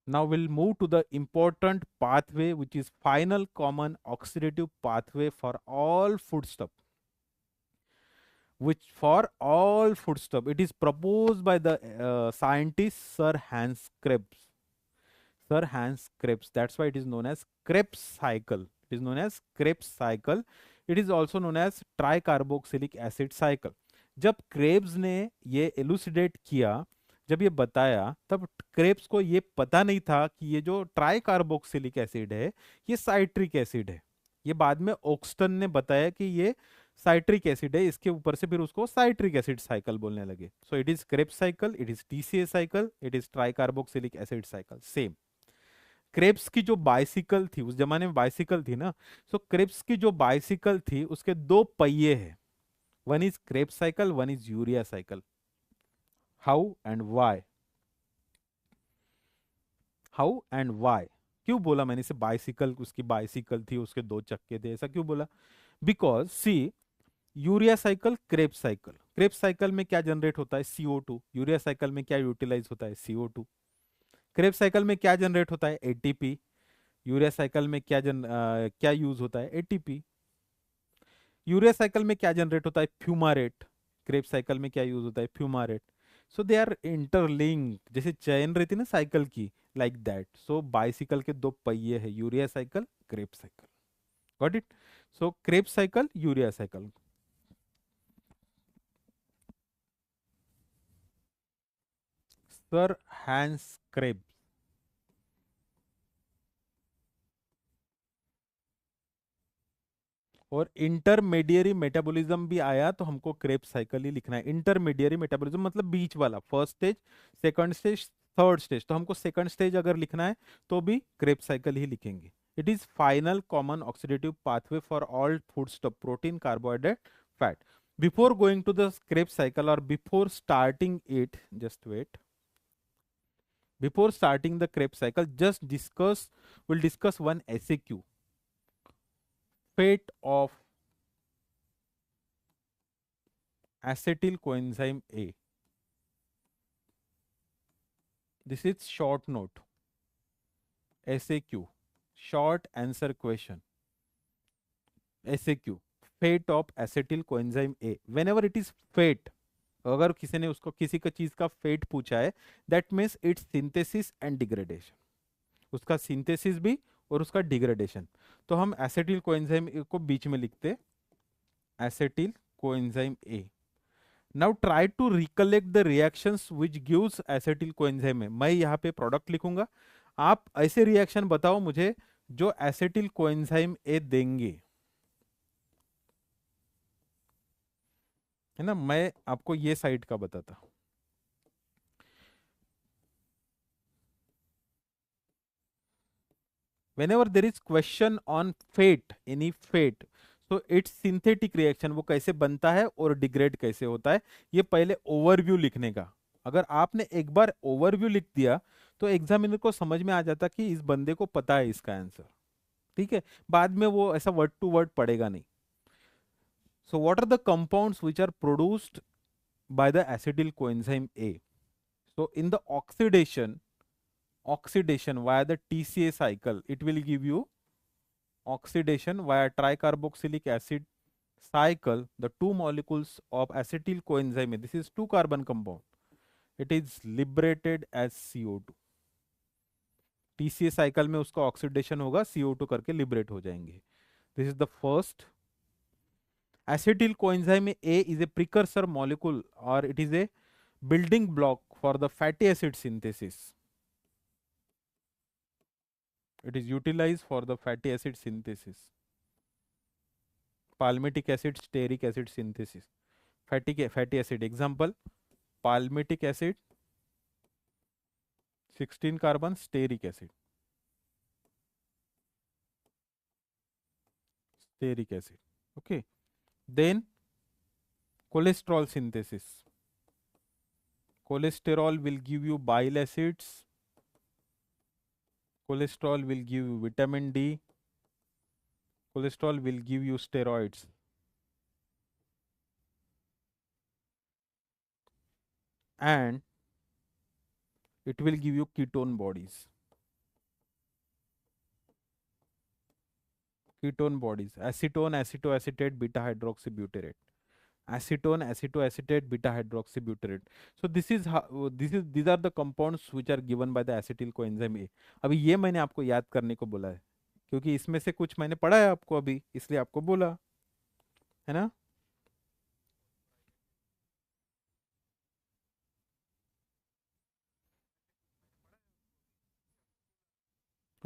Now we'll move to the important pathway, which is final common oxidative pathway for all foodstuff. Which for all foodstuff, it is proposed by the scientist Sir Hans Krebs. Sir Hans Krebs. That's why it is known as Krebs cycle. It is known as Krebs cycle. It is also known as tricarboxylic acid cycle. जब Krebs ने ये elucidate किया, जब ये बताया, तब Krebs को ये पता नहीं था कि ये जो ट्राई कार्बोक्सिलिक एसिड है ये साइट्रिक एसिड है. ये बाद में ओक्सटन ने बताया कि ये साइट्रिक एसिड है. इसके ऊपर से फिर उसको साइट्रिक एसिड साइकिल बोलने लगे. So it is Krebs cycle, it is TCA cycle, it is try carboxylic acid cycle. Same Krebs की जो बाइसिकल थी, उस जमाने में बाइसिकल थी ना, सो क्रेब्स की जो बाइसिकल थी उसके दो पहिए हैं. One is Krebs cycle, one is urea cycle. How and why? How and why? क्यों बोला मैंने इसे बाइसिकल? उसकी बाइसिकल थी, उसके दो चक्के थे, ऐसा क्यों बोला? Because see, urea cycle, Krebs cycle. Krebs cycle में क्या जनरेट होता है? CO2. यूरिया साइकिल में क्या यूटिलाइज होता है? CO2. क्रेब्स साइकिल में क्या जनरेट होता है? ATP. यूरिया साइकिल में क्या यूज होता है? ATP. यूरिया साइकिल में क्या जनरेट होता है? फ्यूमारेट. क्रेब्स साइकिल में क्या यूज होता है? फ्यूमारेट. सो दे आर इंटरलिंक, जैसे चैन रहती है ना साइकिल की, लाइक दैट. सो बाइसिकल के दो पहिए है, urea cycle, Krebs cycle. Got it? So Krebs cycle, urea cycle. Sir Hans Krebs. और इंटरमीडियरी मेटाबॉलिज्म भी आया तो हमको क्रेब्स साइकिल ही लिखना है. इंटरमीडियरी मेटाबॉलिज्म मतलब बीच वाला, first stage, second stage, third stage. तो हमको सेकंड स्टेज अगर लिखना है तो भी क्रेब्स साइकिल ही लिखेंगे. It is final common oxidative pathway for all foodstuff, protein, carbohydrate, fat. Before going to the Krebs cycle, or before starting it, just wait. Before starting the Krebs cycle, we'll discuss one SAQ. Fate of acetyl coenzyme A. This is short note. SAQ, short answer question. SAQ, fate of acetyl coenzyme A. Whenever it is fate, अगर किसी ने उसको किसी का चीज का fate पूछा है, that means it's synthesis and degradation, उसका सिंथेसिस भी और उसका डिग्रेडेशन. तो हम एसिटिल कोएंजाइम ए को बीच में लिखते, acetyl coenzyme A. Now try to recollect the reactions which gives acetyl coenzyme A. मैं यहाँ पे प्रोडक्ट लिखूंगा, आप ऐसे रिएक्शन बताओ मुझे जो एसिटिल कोएंजाइम ए देंगे, है ना. मैं आपको ये साइड का बताता. whenever there is question on fate, any fate, तो इट्स सिंथेटिक रिएक्शन, वो कैसे बनता है और डिग्रेड कैसे होता है, ये पहले ओवरव्यू लिखने का. अगर आपने एक बार ओवरव्यू लिख दिया तो एग्जामिनर को समझ में आ जाता कि इस बंदे को पता है इसका आंसर. ठीक है, बाद में वो ऐसा वर्ड टू वर्ड पढ़ेगा नहीं. So what are the compounds which are produced by the acetyl coenzyme A? So in the oxidation via the TCA cycle, it will give you oxidation via tricarboxylic acid cycle, the two molecules of acetyl coenzyme A, this is 2 carbon compound, it is liberated as CO2. TCA cycle में उसका oxidation होगा, CO2 करके liberate हो जाएंगे. This is the first. Acetyl coenzyme A is a precursor molecule, or it is a building block for the fatty acid synthesis. It is utilized for the fatty acid synthesis. Palmitic acid, stearic acid synthesis. Fatty acid. Example, palmitic acid, 16 carbon, stearic acid. Stearic acid. Okay. Then cholesterol synthesis. Cholesterol will give you bile acids. Cholesterol will give you vitamin D. Cholesterol will give you steroids. And it will give you ketone bodies. Ketone bodies. Acetone, acetoacetate, beta hydroxybutyrate. Acetone, acetoacetate, beta hydroxybutyrate. So this is how these are the compounds which are given by the acetyl coenzyme A. अभी ये मैंने आपको याद करने को बोला है क्योंकि इसमें से कुछ मैंने पढ़ा है आपको अभी, इसलिए आपको बोला है ना.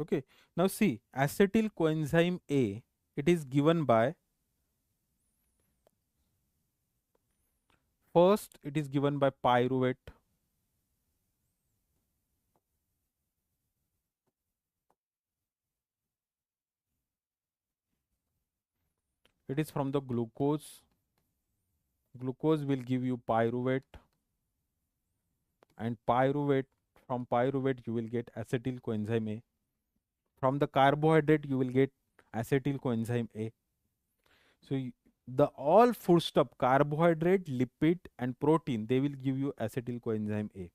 Okay, now see, acetyl coenzyme A, it is given by, first it is given by pyruvate. It is from the glucose. Glucose will give you pyruvate, and from pyruvate you will get acetyl coenzyme A. From the carbohydrate you will get acetyl coenzyme A. So the all foodstuff, carbohydrate, lipid and protein, they will give you acetyl coenzyme A.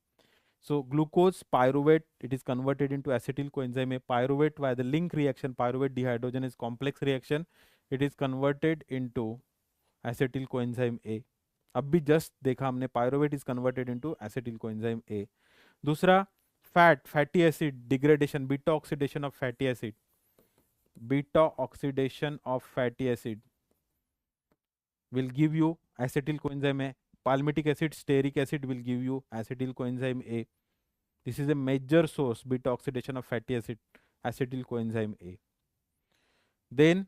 So glucose, pyruvate, it is converted into acetyl coenzyme A. Pyruvate via the link reaction, pyruvate dehydrogenase complex reaction, it is converted into acetyl coenzyme A. अब भी just देखा हमने, pyruvate is converted into acetyl coenzyme A. दूसरा, fatty acid degradation, beta oxidation of fatty acid, beta oxidation of fatty acid will give you acetyl coenzyme A. Palmitic acid, stearic acid will give you acetyl coenzyme A. This is a major source, beta oxidation of fatty acid, acetyl coenzyme A. Then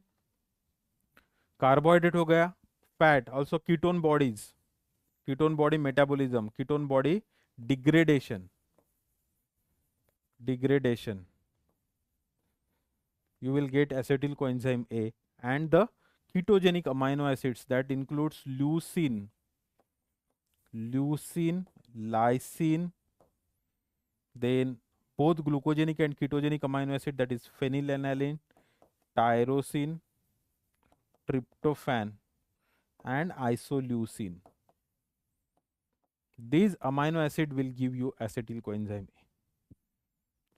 carbohydrate हो गया, fat, also ketone bodies, ketone body metabolism, ketone body degradation, you will get acetyl coenzyme A, and the ketogenic amino acids that includes leucine, lysine, then both glucogenic and ketogenic amino acid, that is phenylalanine, tyrosine, tryptophan, and isoleucine. These amino acid will give you acetyl coenzyme A.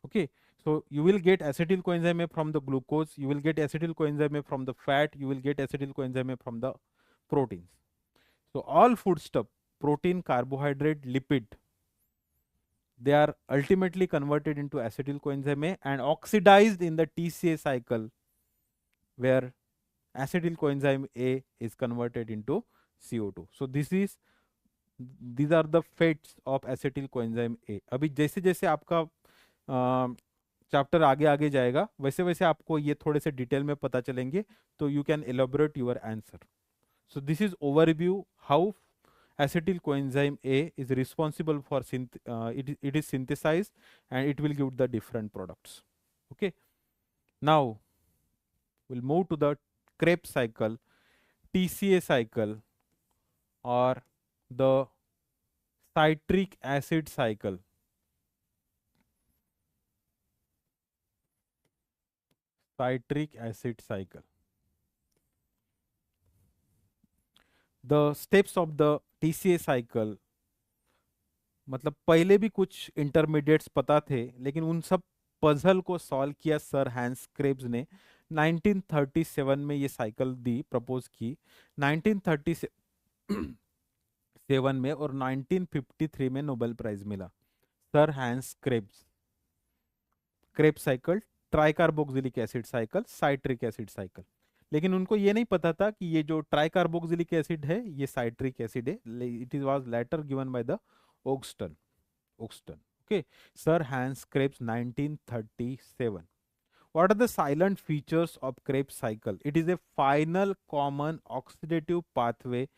Okay, so you will get acetyl coenzyme A from the glucose, you will get acetyl coenzyme A from the fat, you will get acetyl coenzyme A from the proteins. So all foodstuff, protein, carbohydrate, lipid, they are ultimately converted into acetyl coenzyme A and oxidized in the TCA cycle, where acetyl coenzyme A is converted into CO2. So these are the fates of acetyl coenzyme A. अभी जैसे जैसे आपका chapter आगे आगे जाएगा वैसे वैसे आपको ये थोड़े से डिटेल में पता चलेंगे, तो you can elaborate your answer. So this is overview how acetyl coenzyme A is responsible for it is synthesized and it will give the different products. Okay. Now we'll move to the Krebs cycle, TCA cycle, or the citric acid cycle. Citric acid cycle. The steps of the TCA cycle, मतलब पहले भी कुछ intermediates पता थे, लेकिन उन सब puzzle को सॉल्व किया सर हैंस क्रेब्स ने 1937 में ये साइकिल दी, प्रपोज की 1937 में, और 1953 में नोबेल प्राइज मिला. Sir Hans Krebs. Krebs cycle, tricarboxylic acid cycle, citric acid cycle. लेकिन उनको ये नहीं पता था कि ये जो ट्राइकार्बोक्सिलिक एसिड है ये साइट्रिक एसिड है. It is was later given by the Oxton. Okay, Sir Hans Krebs 1937. What are the silent features of Krebs cycle? It is a final common oxidative pathway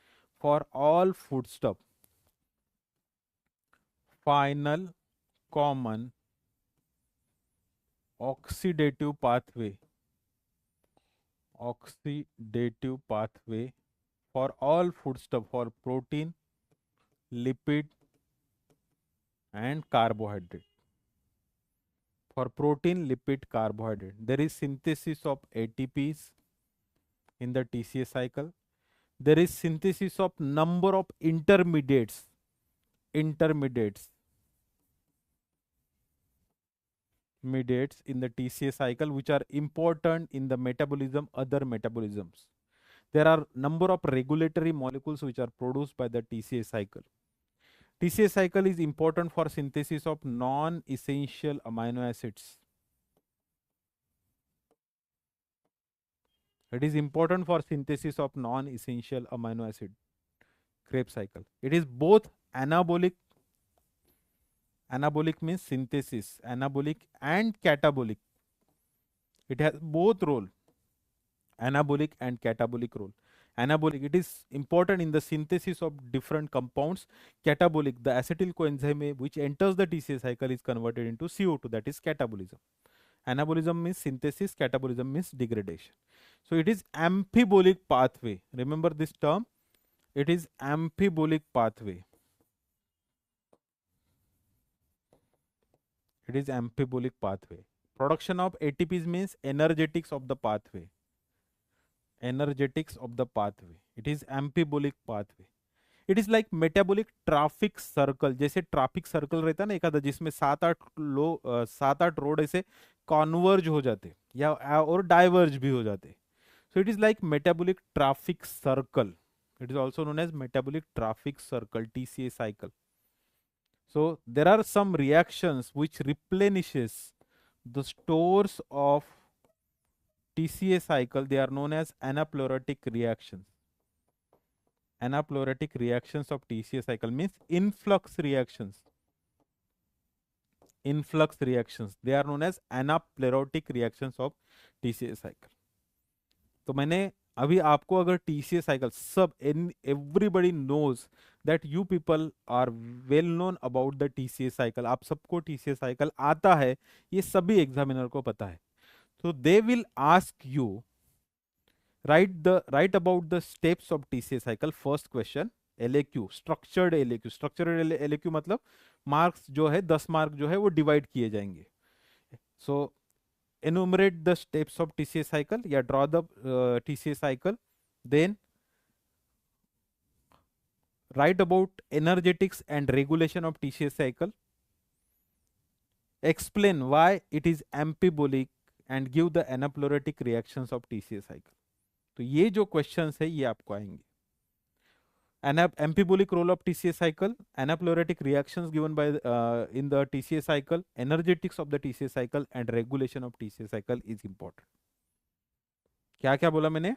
for all foodstuff. Final common oxidative pathway. Oxidative pathway for all foodstuff, for protein, lipid, and carbohydrate. For protein, lipid, carbohydrate, there is synthesis of ATPs in the TCA cycle. There is synthesis of number of intermediates in the TCA cycle, which are important in the metabolism, other metabolisms. There are number of regulatory molecules which are produced by the TCA cycle. TCA cycle is important for synthesis of non-essential amino acids. It is important for synthesis of non-essential amino acid. Krebs cycle. It is both anabolic. Anabolic means synthesis. Anabolic and catabolic. It has both role. Anabolic and catabolic role. Anabolic, it is important in the synthesis of different compounds. Catabolic, the acetyl coenzyme A, which enters the TCA cycle, is converted into CO2, that is catabolism. Anabolism means synthesis, catabolism means degradation. So it is amphibolic pathway. Remember this term? It is amphibolic pathway. It is amphibolic pathway. Production of ATPs means energetics of the pathway. Energetics of the pathway. It is amphibolic pathway. It is like metabolic traffic circle. जैसे traffic circle रहता है ना एखादा, जिसमें 7-8 road ऐसे converge हो जाते या और डाइवर्ज भी हो जाते. So it is like metabolic traffic circle. It is also known as metabolic traffic circle, TCA cycle. So there are some reactions which replenishes the stores of TCA cycle. They are known as anaplerotic reactions. Anaplerotic reactions of TCA cycle means influx reactions. Influx reactions. They are known as anaplerotic reactions of TCA cycle. तो मैंने अभी आपको अगर TCA cycle सब everybody knows that you people are well known about the TCA cycle. आप सबको TCA cycle आता है, ये सभी एग्जामिनर को पता है. So they will ask you Write about the steps of TCA cycle. First question, LAQ, structured LAQ. Structured LAQ मतलब मार्क्स जो है 10 मार्क जो है वो डिवाइड किए जाएंगे. सो enumerate the steps of TCA cycle, या draw the TCA cycle. Then write about energetics and regulation of TCA cycle. Explain why it is amphibolic and give the anaplerotic reactions of TCA cycle. तो ये जो questions है ये आपको आएंगे. Amphibolic role of TCA cycle, anaplerotic reactions given by in the TCA cycle, energetics of the TCA cycle and regulation of TCA cycle is important. क्या क्या बोला मैंने?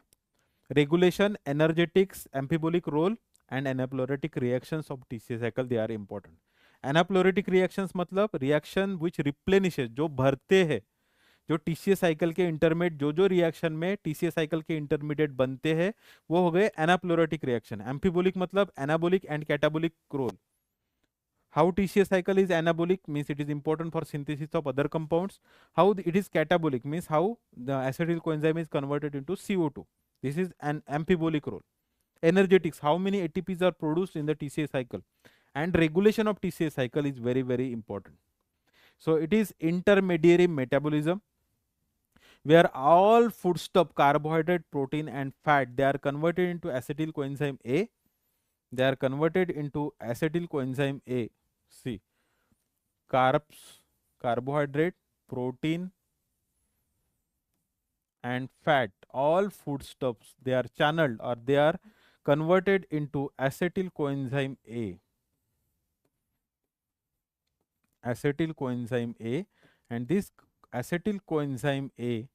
Regulation, energetics, amphibolic role and anaplerotic reactions of TCA cycle, they are important. Anaplerotic reactions मतलब reaction which replenishes, जो भरते हैं, जो TCA cycle के इंटरमीडिएट, जो रिएक्शन में टीसीए साइकिल के इंटरमीडिएट बनते हैं वो हो गए एनाप्लोरेटिक रिएक्शन. एम्फीबोलिक मतलब anabolic and catabolic role. How TCA cycle is anabolic means it is important for synthesis of other compounds. How it is catabolic means how the acetyl coenzyme is converted into CO2. This is an amphibolic role. Energetics, how many ATPs are produced in the TCA cycle. And regulation of TCA cycle is very, very important. So it is intermediary metabolism, where all foodstuff, carbohydrate, protein and fat, they are converted into acetyl coenzyme A. They are converted into acetyl coenzyme A. See, carbs, carbohydrate, protein and fat, all foodstuffs, they are channeled or they are converted into acetyl coenzyme A. Acetyl coenzyme A, and this acetyl coenzyme A,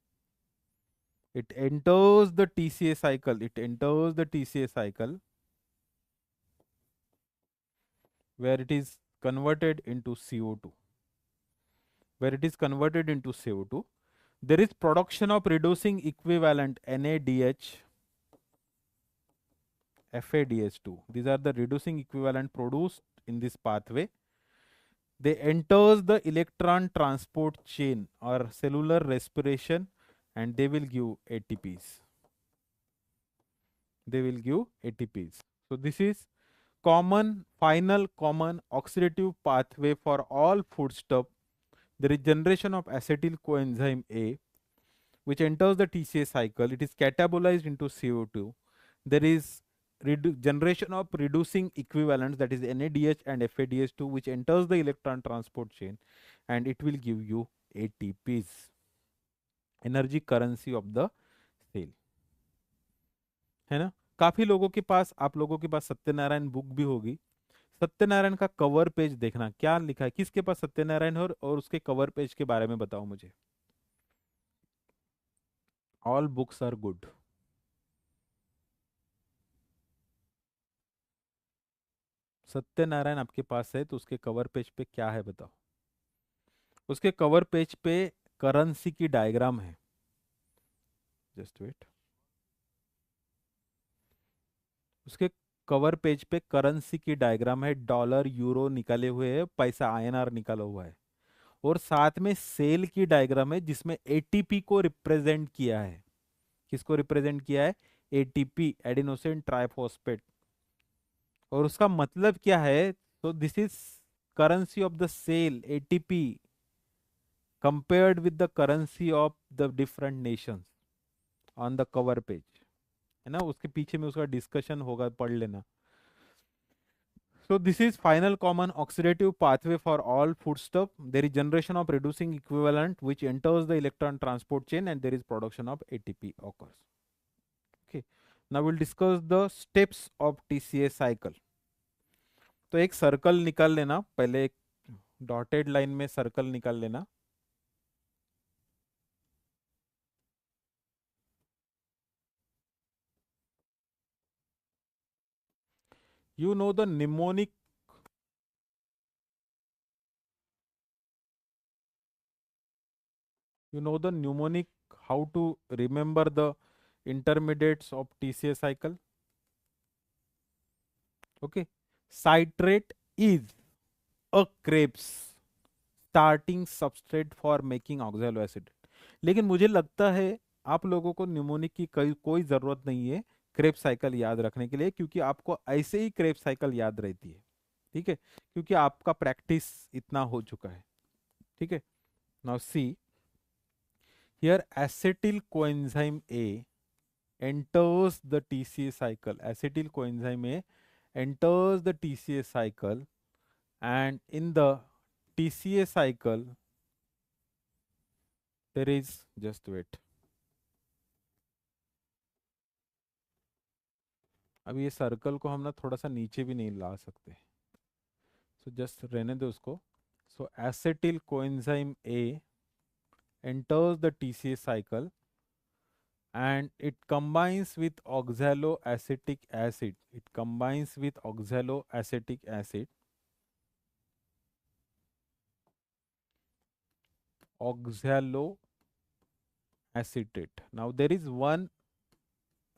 it enters the TCA cycle. It enters the TCA cycle where it is converted into CO2. Where it is converted into CO2, there is production of reducing equivalent NADH, FADH2. These are the reducing equivalent produced in this pathway. They enters the electron transport chain or cellular respiration, and they will give ATPs. They will give ATPs. So this is final common oxidative pathway for all foodstuff. There is generation of acetyl coenzyme A, which enters the TCA cycle. It is catabolized into CO2. There is generation of reducing equivalents, that is NADH and FADH2, which enters the electron transport chain, and it will give you ATPs, energy currency of the cell. है ना? काफी लोगों के पास, आप लोगों के पास Satyanarayan book भी होगी. सत्यनारायण का कवर पेज देखना, क्या लिखा है, किसके पास सत्यनारायण है और उसके कवर पेज के बारे में बताओ मुझे. All books are good. Satyanarayana आपके पास है तो उसके कवर पेज पे क्या है बताओ. उसके कवर पेज पे करेंसी की डायग्राम है. Just wait. उसके कवर पेज पे करेंसी की डायग्राम है. डॉलर, यूरो निकाले हुए है, पैसा आईएनआर निकाला हुआ है, और साथ में सेल की डायग्राम है जिसमें एटीपी को रिप्रेजेंट किया है. किसको रिप्रेजेंट किया है? ATP, adenosine triphosphate. और उसका मतलब क्या है? तो this is currency of the cell, ATP, compared with the currency of the different nations on the cover page. है ना? उसके पीछे में उसका डिस्कशन होगा, पढ़ लेना. So this is final common oxidative pathway for all foodstuff. There is generation of reducing equivalent which enters the electron transport chain, and there is production of ATP occurs. Okay. Now we'll discuss the steps of TCA cycle. तो एक circle निकाल लेना, पहले एक dotted line में circle निकाल लेना. You know the mnemonic. You know the mnemonic, how to remember the intermediates of TCA cycle. Okay. Citrate is a Krebs starting substrate for making oxaloacetate. लेकिन मुझे लगता है आप लोगों को न्यूमोनिक की कोई ज़रूरत नहीं है क्रेब साइकिल याद रखने के लिए, क्योंकि आपको ऐसे ही क्रेब साइकिल याद रहती है, ठीक है, क्योंकि आपका प्रैक्टिस इतना हो चुका है, ठीक है। Now see here, acetyl coenzyme A enters the TCA cycle. Acetyl coenzyme A enters the TCA cycle, and in the TCA cycle there is, just wait, अब ये सर्कल को हम ना थोड़ा सा नीचे भी नहीं ला सकते, सो जस्ट रहने दो उसको. So acetyl coenzyme A enters the TCA cycle and it combines with oxaloacetic acid. It combines with oxaloacetic acid. Oxaloacetate. Now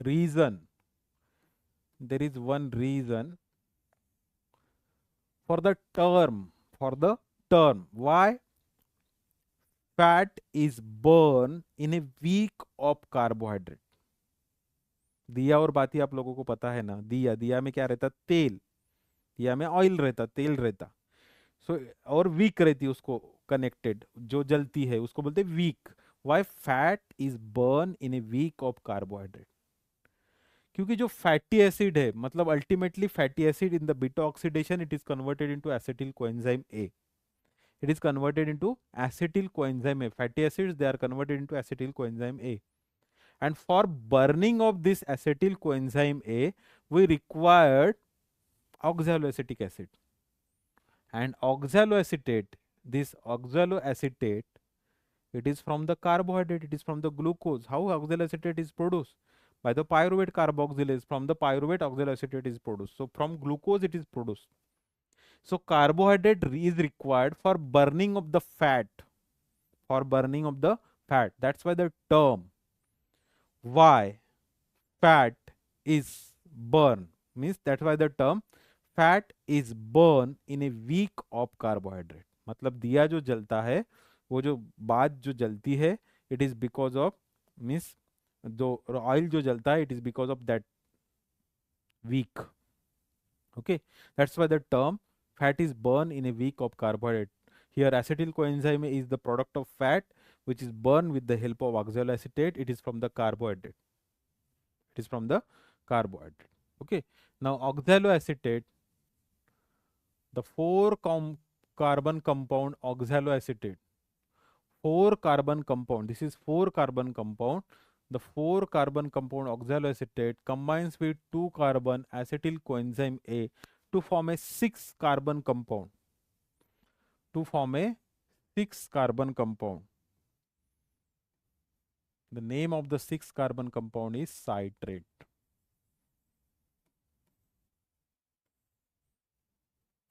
reason, there is one reason for the term why fat is burned in a week of carbohydrate. दिया और बाती आप लोगों को पता है ना, दिया में क्या रहता, तेल, दिया में ऑयल रहता, तेल रहता, सो और वीक रहती है उसको कनेक्टेड, जो जलती है उसको बोलते हैं weak. Why fat is burn in a weak of carbohydrate, क्योंकि जो फैटी एसिड है, मतलब ultimately fatty acid in the beta oxidation it is converted into acetyl coenzyme A. It is converted into acetyl coenzyme A. Fatty acids, they are converted into acetyl coenzyme A. And for burning of this acetyl coenzyme A, we required oxaloacetic acid. And oxaloacetate, this oxaloacetate, it is from the carbohydrate, it is from the glucose. How oxaloacetate is produced? By the pyruvate carboxylase. From the pyruvate, oxaloacetate is produced. So from glucose it is produced. So carbohydrate is required for burning of the fat. For burning of the fat. That's why the term why fat is burned means, that's why the term fat is burned in a week of carbohydrate. मतलब दिया जो जलता है, वो जो बात जो जलती है, it is because of, means जो ऑयल जो जलता है, it is because of that week. Okay, that's why the term fat is burned in a week of carbohydrate. Here acetyl coenzyme is the product of fat which is burned with the help of oxaloacetate. It is from the carbohydrate. It is from the carbohydrate. Okay. Now oxaloacetate, the carbon compound oxaloacetate, 4-carbon compound. This is 4-carbon compound. The 4-carbon compound oxaloacetate combines with 2-carbon acetyl coenzyme A to form a 6-carbon compound. To form a 6-carbon compound. The name of the 6-carbon compound is citrate.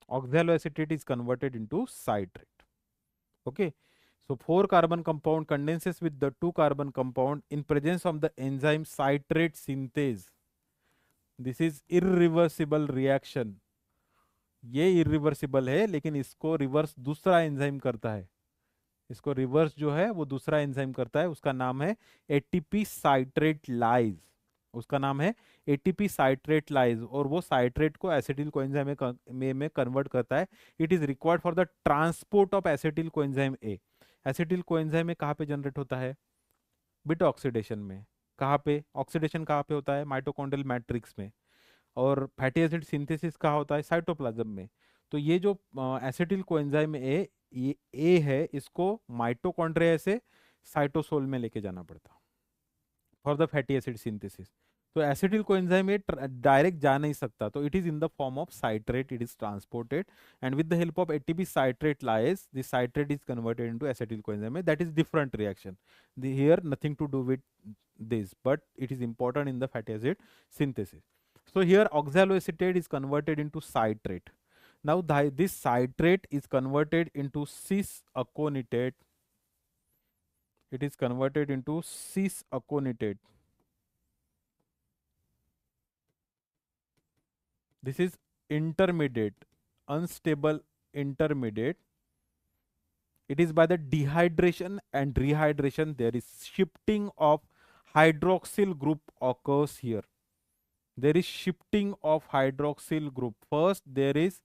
Oxaloacetate is converted into citrate. Okay. So 4-carbon compound condenses with the 2-carbon compound in presence of the enzyme citrate synthase. This is irreversible reaction. ये irreversible है, लेकिन इसको reverse दूसरा enzyme करता है. इसको reverse जो है वो दूसरा एंजाइम करता है, उसका नाम है एटीपी साइट्रेट लाइज. उसका नाम है एटीपी साइट्रेट लाइज, और वो साइट्रेट को एसिटिल कोएंजाइम में कन्वर्ट करता है. It is required for the transport of acetyl coenzyme A. Acetyl coenzyme में कहाँ पे जनरेट होता है? बीटा ऑक्सीडेशन में. कहाँ पे ऑक्सीडेशन कहाँ पे होता है? माइटोकॉन्ड्रियल मैट्रिक्स में. और फैटी एसिड सिंथेसिस कहाँ होता है? साइटोप्लाज्म में. तो ये जो एसिटिल कोएंजाइम ए, ये ए है, इसको माइटोकॉन्ड्रिया से साइटोसोल में लेके जाना पड़ता for the fatty acid synthesis. तो एसिटिल कोएंजाइम ए डायरेक्ट जा नहीं सकता, तो it is in the form of citrate, it is transported, and with the help of ATP citrate lyase this citrate is converted into acetyl coenzyme A. That is different reaction. Here nothing to do with this, but it is important in the fatty acid synthesis. So here oxaloacetate is converted into citrate. Now this citrate is converted into cis-aconitate. It is converted into cis-aconitate. This is intermediate, unstable intermediate. It is by the dehydration and rehydration there is shifting of hydroxyl group occurs here. There is shifting of hydroxyl group. First there is,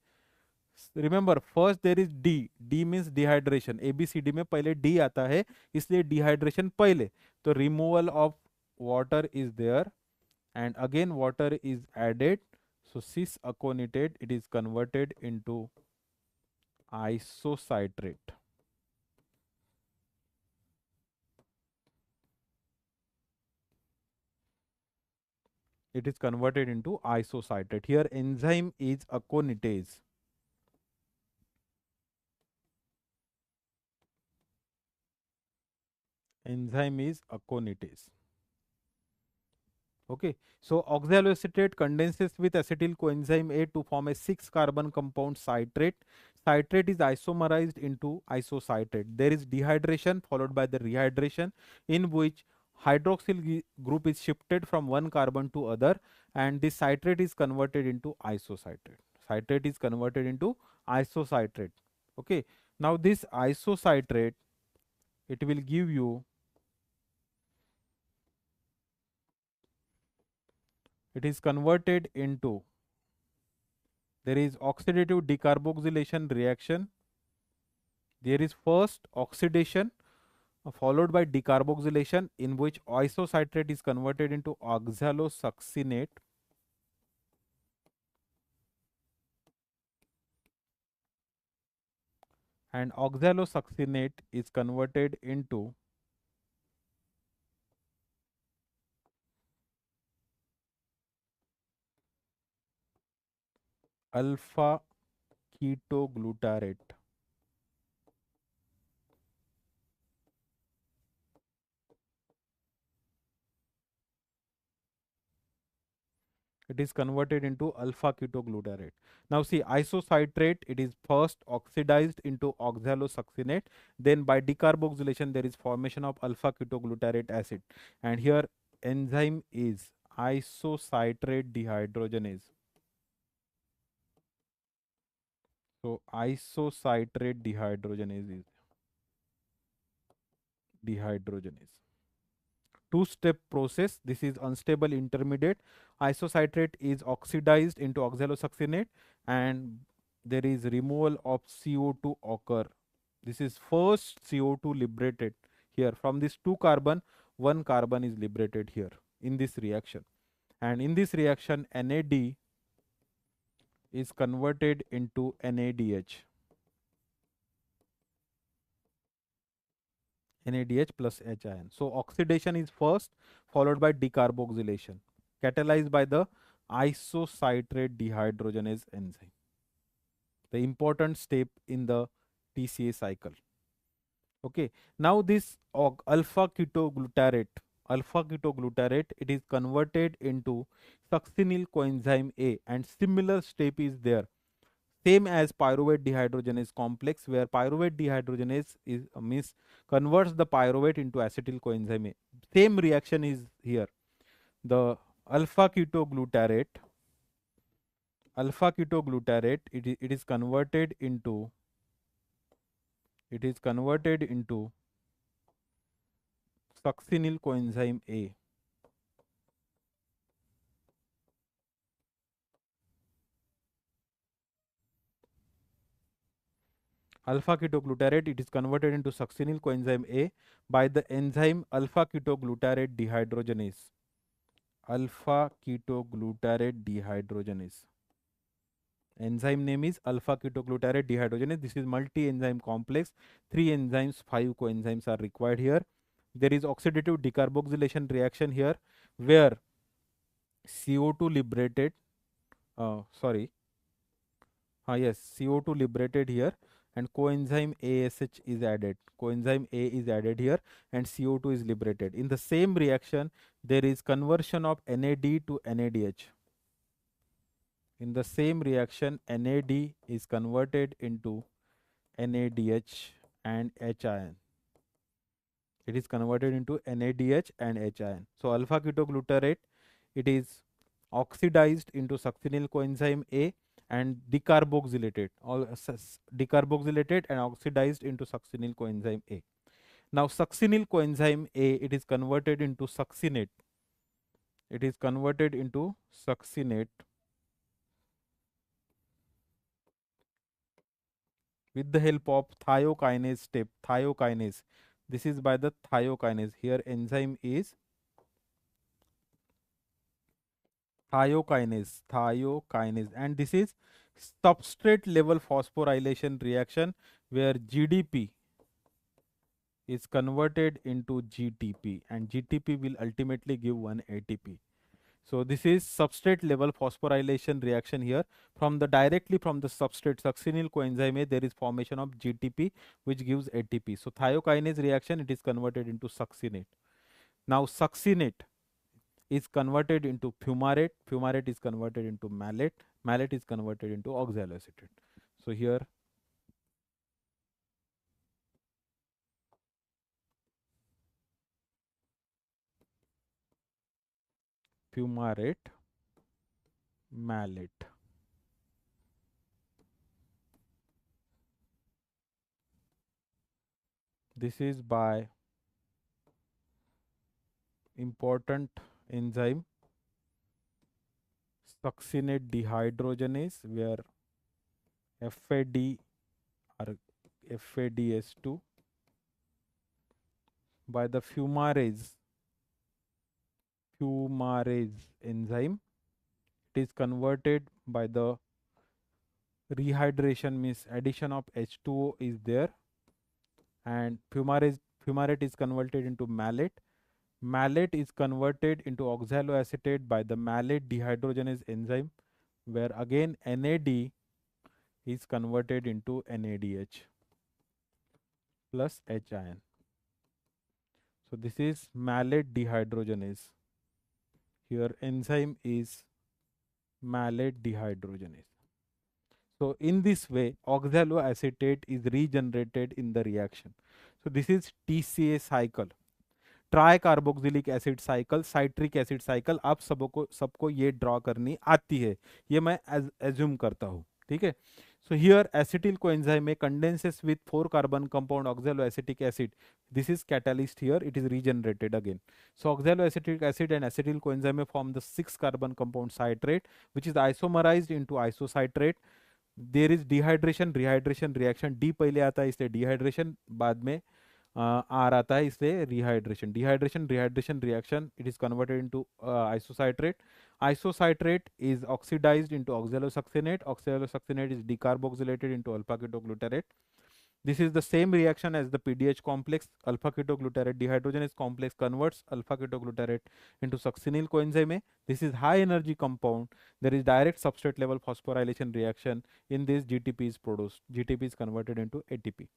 remember, first there is D. D means dehydration. ABCD में पहले D आता है, इसलिए dehydration पहले. तो removal of water is there, and again water is added. So cis aconitate, it is converted into isocitrate. It is converted into isocitrate. Here enzyme is aconitase. Enzyme is aconitase. Okay, so oxaloacetate condenses with acetyl coenzyme A to form a 6-carbon compound citrate. Citrate is isomerized into isocitrate. There is dehydration followed by the rehydration, in which hydroxyl group is shifted from one carbon to other, and this citrate is converted into isocitrate. Citrate is converted into isocitrate. Okay, now this isocitrate, it will give you, it is converted into, there is oxidative decarboxylation reaction. There is first oxidation followed by decarboxylation, in which isocitrate is converted into oxalosuccinate, and oxalosuccinate is converted into alpha ketoglutarate. It is converted into alpha ketoglutarate. Now see, isocitrate, it is first oxidized into oxalosuccinate, then by decarboxylation there is formation of alpha ketoglutarate acid, and here enzyme is isocitrate dehydrogenase. So isocitrate dehydrogenase is dehydrogenase. Two-step process. This is unstable intermediate. Isocitrate is oxidized into oxalosuccinate, and there is removal of CO2 occur. This is first CO2 liberated here. From this 2 carbon, 1 carbon is liberated here in this reaction. And in this reaction, NAD is converted into NADH. NADH plus H ion. So oxidation is first, followed by decarboxylation, catalyzed by the isocitrate dehydrogenase enzyme. The important step in the TCA cycle. Okay, now this alpha ketoglutarate, it is converted into succinyl coenzyme A, and similar step is there, same as pyruvate dehydrogenase complex, where pyruvate dehydrogenase is means converts the pyruvate into acetyl coenzyme A. Same reaction is here. The alpha ketoglutarate, it is converted into, succinyl coenzyme A. Alpha ketoglutarate, it is converted into succinyl coenzyme A by the enzyme alpha ketoglutarate dehydrogenase. Alpha ketoglutarate dehydrogenase. Enzyme name is alpha ketoglutarate dehydrogenase. This is multi-enzyme complex. 3 enzymes, 5 coenzymes are required here. There is oxidative decarboxylation reaction here, where CO2 liberated, CO2 liberated here, and coenzyme ASH is added. Coenzyme A is added here, and CO2 is liberated. In the same reaction, there is conversion of NAD to NADH. In the same reaction, NAD is converted into NADH and H ion. It is converted into NADH and H ion. So alpha ketoglutarate, it is oxidized into succinyl coenzyme A and decarboxylated, decarboxylated and oxidized into succinyl coenzyme A. Now succinyl coenzyme A, it is converted into succinate. It is converted into succinate with the help of thiokinase step. Thiokinase. This is by the thiokinase. Here enzyme is thiokinase. Thiokinase. And this is substrate level phosphorylation reaction where GDP is converted into GTP, and GTP will ultimately give one ATP. So this is substrate level phosphorylation reaction here. From the directly from the substrate succinyl coenzyme A, there is formation of GTP which gives ATP. So thiokinase reaction, it is converted into succinate. Now succinate is converted into fumarate. Fumarate is converted into malate. Malate is converted into oxaloacetate. So here fumarate, malate. This is by important enzyme succinate dehydrogenase where FAD or FADS2 by the fumarase enzyme. It is converted by the rehydration, means addition of H2O is there, and fumarate is converted into malate. Malate is converted into oxaloacetate by the malate dehydrogenase enzyme where again NAD is converted into NADH plus H ion. So this is malate dehydrogenase. Here enzyme is malate dehydrogenase. So in this way, oxaloacetate is regenerated in the reaction. So this is TCA cycle, try carboxylic acid cycle, citric acid cycle. आप सबको ये draw करनी आती है, ये मैं assume करता हूँ, ठीक है। So here acetyl coenzyme condenses with 4 carbon compound oxaloacetic acid. This is catalyst here, it is regenerated again. So oxaloacetic acid and acetyl coenzyme form the 6 carbon compound citrate which is isomerized into isocitrate. There is dehydration rehydration reaction, D पहले आता है इसलिए dehydration, बाद में are आता है इसलिए rehydration. Dehydration rehydration reaction, it is converted into isocitrate. Isocitrate is oxidized into oxalosuccinate. Oxalosuccinate is decarboxylated into alpha ketoglutarate. This is the same reaction as the PDH complex. Alpha ketoglutarate dehydrogenase complex converts alpha ketoglutarate into succinyl coenzyme A. This is high energy compound. There is direct substrate level phosphorylation reaction. In this, GTP is produced. GTP is converted into ATP.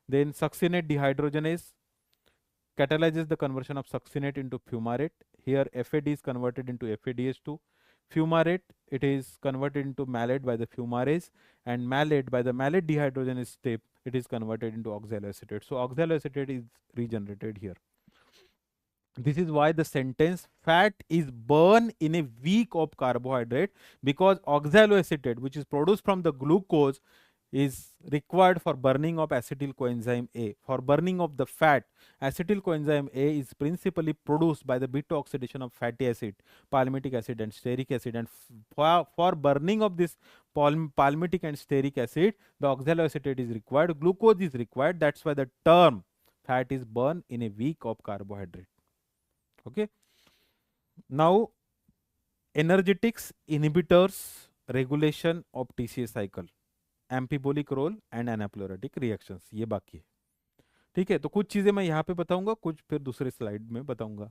Then succinate dehydrogenase catalyzes the conversion of succinate into fumarate. Here FAD is converted into FADH2. Fumarate, it is converted into malate by the fumarase, and malate by the malate dehydrogenase step, it is converted into oxaloacetate. So oxaloacetate is regenerated here. This is why the sentence fat is burned in a week of carbohydrate, because oxaloacetate, which is produced from the glucose, is required for burning of acetyl coenzyme A. For burning of the fat, acetyl coenzyme A is principally produced by the beta oxidation of fatty acid, palmitic acid and stearic acid, and for burning of this palmitic and stearic acid, the oxaloacetate is required, glucose is required. That's why the term fat is burned in a week of carbohydrate. Okay. Now, energetics inhibitors regulation of TCA cycle, amphibolic role and anaplerotic reactions, ये बाकी है, ठीक है। तो कुछ चीजें मैं यहाँ पे बताऊंगा, कुछ फिर दूसरे स्लाइड में बताऊंगा.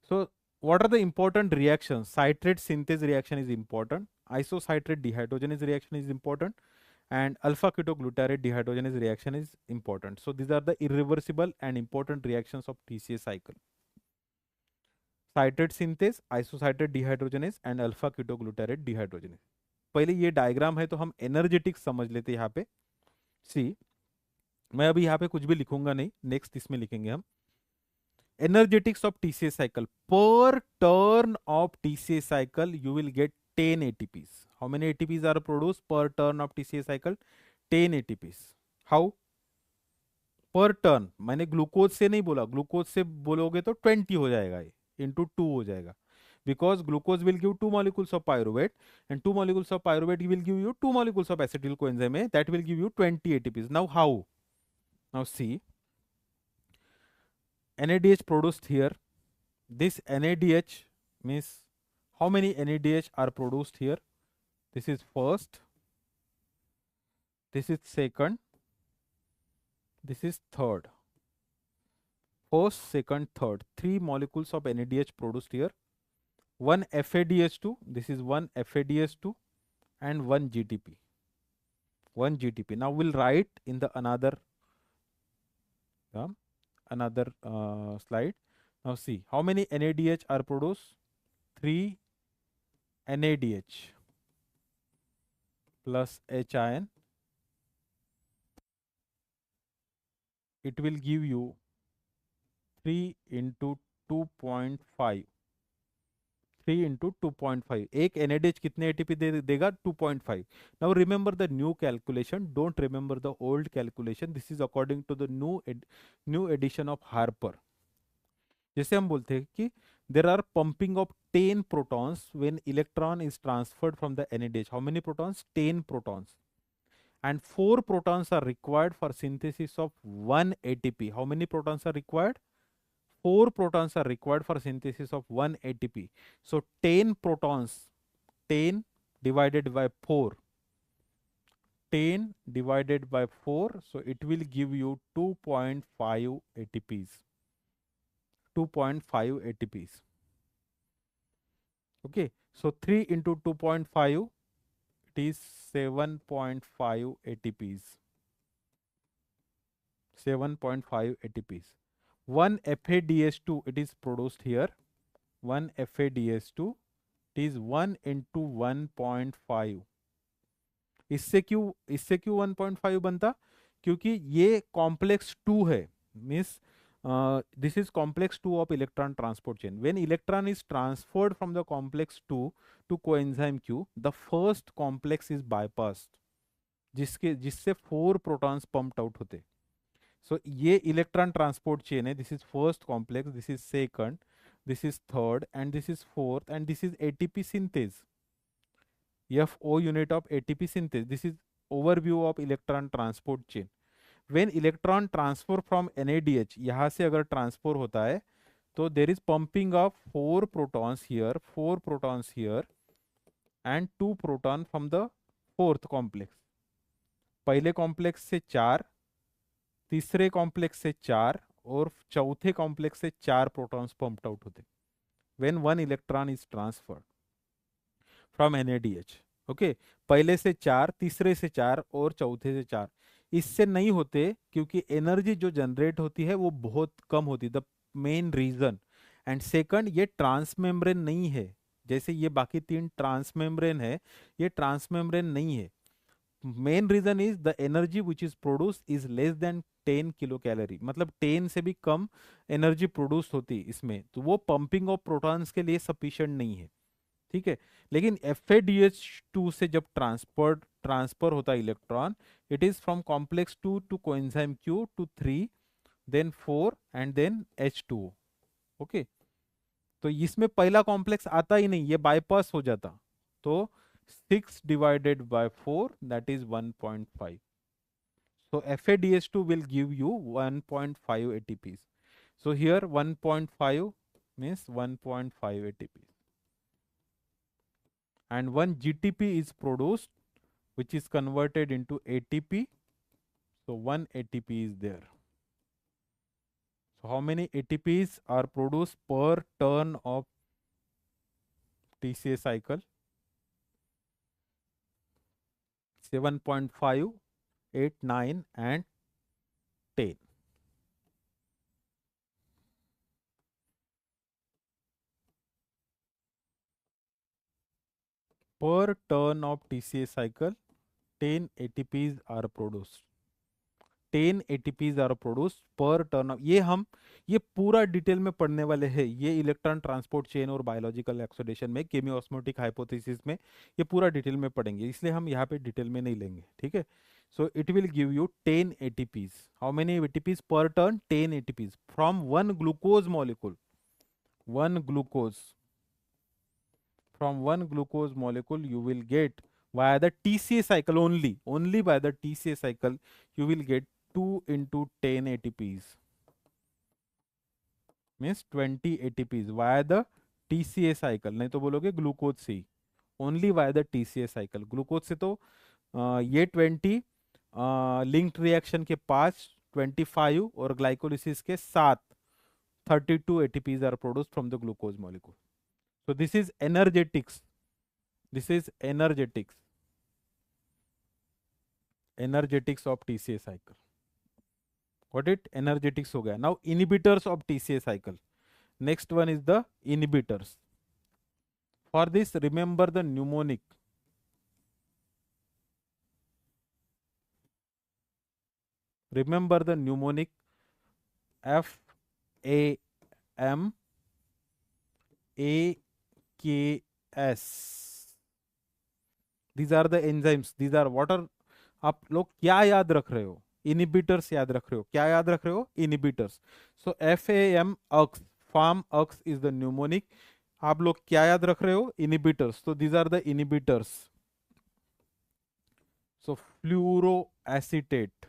So what are the important reactions? Citrate synthase reaction is important, isocitrate dehydrogenase reaction is important, and alpha ketoglutarate dehydrogenase reaction is important. So these are the irreversible and important reactions of TCA cycle: citrate synthase, isocitrate dehydrogenase and alpha ketoglutarate dehydrogenase. पहले ये diagram है तो हम energetics समझ लेते हैं यहाँ पे. सी, मैं अभी यहाँ पे कुछ भी लिखूंगा नहीं, नेक्स्ट इसमें लिखेंगे हम. Energetics of TCA cycle: per turn of TCA cycle you will get 10 ATPs. How many ATPs are produced per turn of TCA cycle? 10 ATPs. How? पर टर्न, मैंने ग्लूकोज से नहीं बोला, ग्लूकोज से बोलोगे तो 20 हो जाएगा, ये इंटू 2 हो जाएगा, because glucose will give 2 molecules of pyruvate, and 2 molecules of pyruvate will give you 2 molecules of acetyl coenzyme A, that will give you 20 ATPs. Now how? Now see, NADH produced here, this NADH means how many NADH are produced here? This is first, this is second, this is third. First, second, third, 3 molecules of NADH produced here. One FADH2, this is one FADH2, and one GTP. One GTP. Now we'll write in the another slide. Now see how many NADH are produced. 3 NADH plus H ion. It will give you 3 into 2.5. 3 into 2.5. एक NADH कितने ATP देगा? 2.5. Now remember the new calculation. Don't remember the old calculation. This is according to the new edition of Harper. जैसे हम बोलते हैं कि there are pumping of 10 protons when electron is transferred from the NADH. How many protons? 10 protons. And 4 protons are required for synthesis of 1 ATP. How many protons are required? 4 protons are required for synthesis of 1 ATP. So 10 protons, 10 divided by 4. 10 divided by 4, so it will give you 2.5 ATPs. 2.5 ATPs. Okay, so 3 into 2.5, it is 7.5 ATPs. 7.5 ATPs. 1 FADH2, it is produced here. 1 FADH2, it is 1 into 1.5. इससे क्यों 1.5 बनता? क्योंकि ये complex 2 है, means this is complex 2 of electron transport chain. When electron is transferred from the complex 2 to coenzyme Q, the first complex is bypassed, जिससे 4 protons pumped out होते. So ये electron transport chain है. This is first complex, this is second, this is third, and this is fourth, and this is ATP synthase. FO unit of ATP synthase. This is overview of electron transport chain. When electron transfer from NADH, यहाँ से अगर transfer होता है तो there is pumping of 4 protons here, 4 protons here, and 2 proton from the fourth complex. पहले complex से 4, तीसरे complex से 4, और चौथे कॉम्प्लेक्स से 4 प्रोटॉन्स पंप्ड आउट होते when one electron is transferred from NADH. Okay, पहले से 4, तीसरे से 4 और चौथे से 4. इससे नहीं होते क्योंकि एनर्जी जो जनरेट होती है वो बहुत कम होती है, the main reason. And second, ये ट्रांसमेम्ब्रेन नहीं है, जैसे ये बाकी 3 ट्रांसमेम्ब्रेन है, ये ट्रांसमेम्ब्रेन नहीं है. Main reason is the energy which is produce is less than 10 kilocalorie, मतलब 10 से भी कम एनर्जी प्रोड्यूस होती है इसमें, तो वो पंपिंग ऑफ प्रोटॉन्स के लिए सफिशिएंट नहीं है. ठीक है, लेकिन FADH2 से जब ट्रांसफर होता है electron, it is from complex 2 to coenzyme Q to 3, then 4, and then H2O. Okay, तो इसमें पहला कॉम्प्लेक्स आता ही नहीं, ये बाईपास हो जाता. तो 6 divided by 4, that is 1.5. So FADH2 will give you 1.5 ATPs. So here 1.5 means 1.5 ATPs. And one GTP is produced, which is converted into ATP. So one ATP is there. So how many ATPs are produced per turn of TCA cycle? 7.5, 8, 9, and 10. Per turn of TCA cycle, 10 ATPs are produced. 10 ATPs are produce per turn. ये पूरा detail में पढ़ने वाले हैं, ये electron transport chain और biological oxidation में, chemiosmotic hypothesis में ये पूरा डिटेल में पढ़ेंगे, इसलिए हम यहाँ पे डिटेल में नहीं लेंगे, ठीक है। So it will give you 10 ATPs। How many ATPs पर turn? 10 ATPs from one glucose molecule. One glucose, from one glucose molecule you will get via the TCA cycle only by the TCA cycle you will get 2 into 10 ATPs, means 20 ATPs via the TCA cycle, नहीं तो बोलोगे glucose से ही, only via the TCA cycle। Glucose से तो ये 20, linked reaction के 5, 25 और ग्लाइकोलिसिस के 7, 32 ATPs are produced from the glucose molecule. So this is energetics. This is energetics. Energetics of TCA cycle. Got it? Energetics हो गया. Now inhibitors of TCA cycle. Next one is the inhibitors. For this, remember the mnemonic. Remember the mnemonic FAM AKS. These are the enzymes. These are what are, आप लोग क्या याद रख रहे हो? Inhibitors याद रख रहे हो। क्या याद रख रहे हो? Inhibitors. So FAM ax, farm ax is the mnemonic. आप लोग क्या याद रख रहे हो? इनिबिटर्स। तो these are the inhibitors. So fluoroacetate,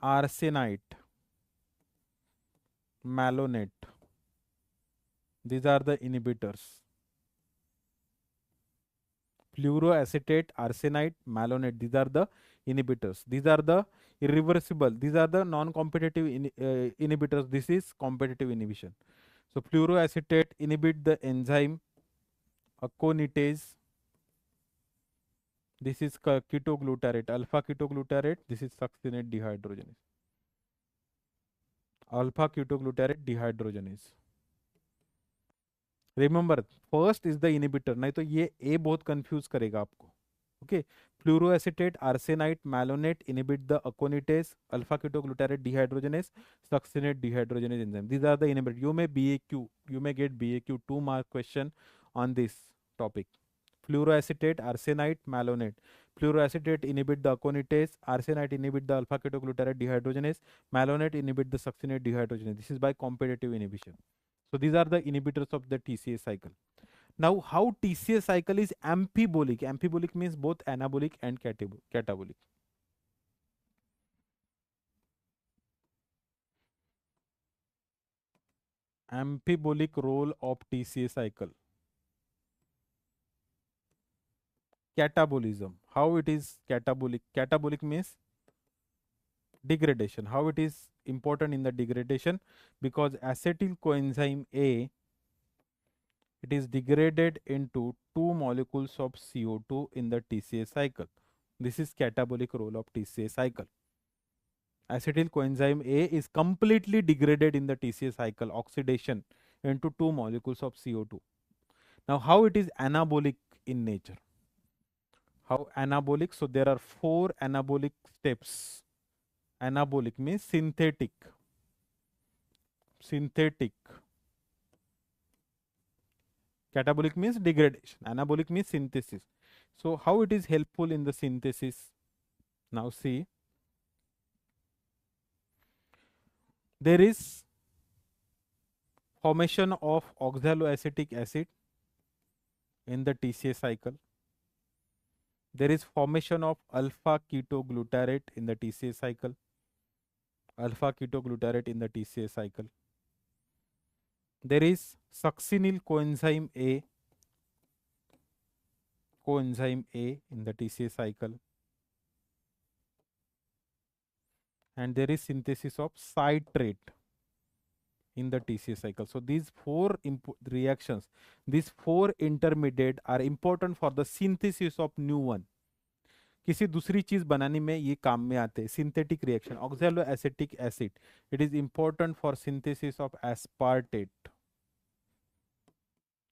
arsenite, malonate, these are the inhibitors. Fluoroacetate, arsenite, malonate, these are the inhibitors. These are the irreversible, these are the non-competitive inhibitors. This is competitive inhibition. So fluoroacetate inhibit the enzyme aconitase. This is ketoglutarate, alpha ketoglutarate. This is succinate dehydrogenase, alpha ketoglutarate dehydrogenase. Remember first is the inhibitor, नहीं तो ये ए बहुत confuse करेगा आपको। Okay, fluoroacetate, arsenite, malonate inhibit the aconitase, alpha ketoglutarate dehydrogenase, succinate dehydrogenase enzyme. These are the inhibitor. You may get BAQ 2 mark question on this topic. Fluoroacetate, arsenite, malonate. Fluoroacetate inhibit the aconitase, arsenite inhibit the alpha ketoglutarate dehydrogenase, malonate inhibit the succinate dehydrogenase. This is by competitive inhibition. So these are the inhibitors of the TCA cycle. Now how TCA cycle is amphibolic? Amphibolic means both anabolic and catabolic. Amphibolic role of TCA cycle. Catabolism. How it is catabolic? Catabolic means degradation. How it is important in the degradation? Because acetyl coenzyme A, it is degraded into 2 molecules of CO2 in the TCA cycle. This is catabolic role of TCA cycle. Acetyl coenzyme A is completely degraded in the TCA cycle, oxidation into 2 molecules of CO2. Now how it is anabolic in nature? How anabolic? So there are 4 anabolic steps. Anabolic means synthetic. Synthetic. Catabolic means degradation. Anabolic means synthesis. So how it is helpful in the synthesis? Now see, there is formation of oxaloacetic acid in the TCA cycle. There is formation of alpha ketoglutarate in the TCA cycle. Alpha ketoglutarate in the TCA cycle. There is succinyl coenzyme A, in the TCA cycle. And there is synthesis of citrate in the TCA cycle. So these 4 reactions, these 4 intermediate are important for the synthesis of new one. किसी दूसरी चीज बनाने में ये काम में आते हैं। Synthetic reaction, oxaloacetic acid, it is important for synthesis of aspartate.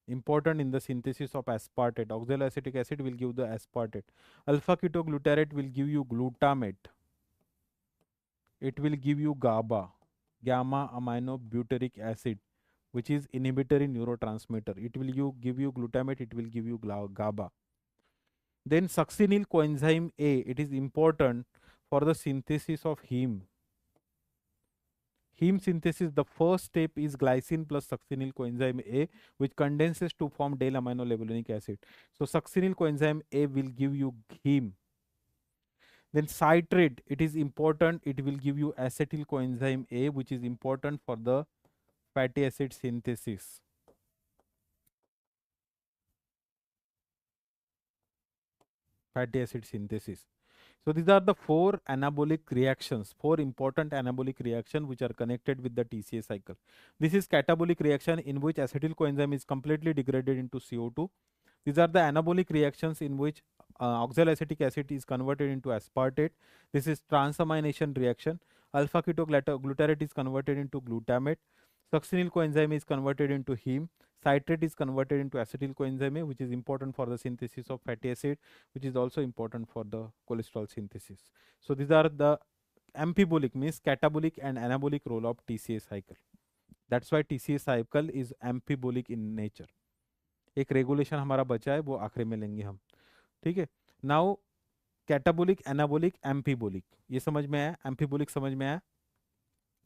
important in the synthesis of aspartate. Oxaloacetic acid will give the aspartate. Alpha ketoglutarate will give you glutamate. It will give you GABA, gamma amino butyric acid, which is inhibitory neurotransmitter. It will give you glutamate, it will give you GABA. Then succinyl coenzyme A, it is important for the synthesis of heme. Heme synthesis, the first step is glycine plus succinyl coenzyme A, which condenses to form del aminolevulinic acid. So succinyl coenzyme A will give you heme. Then citrate, it is important, it will give you acetyl coenzyme A, which is important for the fatty acid synthesis. Fatty acid synthesis. So these are the four anabolic reactions, four important anabolic reactions which are connected with the TCA cycle. This is catabolic reaction in which acetyl coenzyme is completely degraded into CO2. These are the anabolic reactions in which oxaloacetic acid is converted into aspartate. This is transamination reaction. Alpha ketoglutarate is converted into glutamate. Succinyl coenzyme is converted into heme. Citrate is converted into acetyl coenzyme A, which is important for the synthesis of fatty acid, which is also important for the cholesterol synthesis. So these are the amphibolike, means catabolic and anabolic role of TCA cycle. That's why TCA cycle is amphibolike in nature. एक regulation हमारा बचा है, वो आखिरी में लेंगे हम. ठीक है. नाउ कैटाबोलिक, एनाबोलिक, एम्फीबोलिक, ये समझ में आया. एम्फीबोलिक समझ में आया.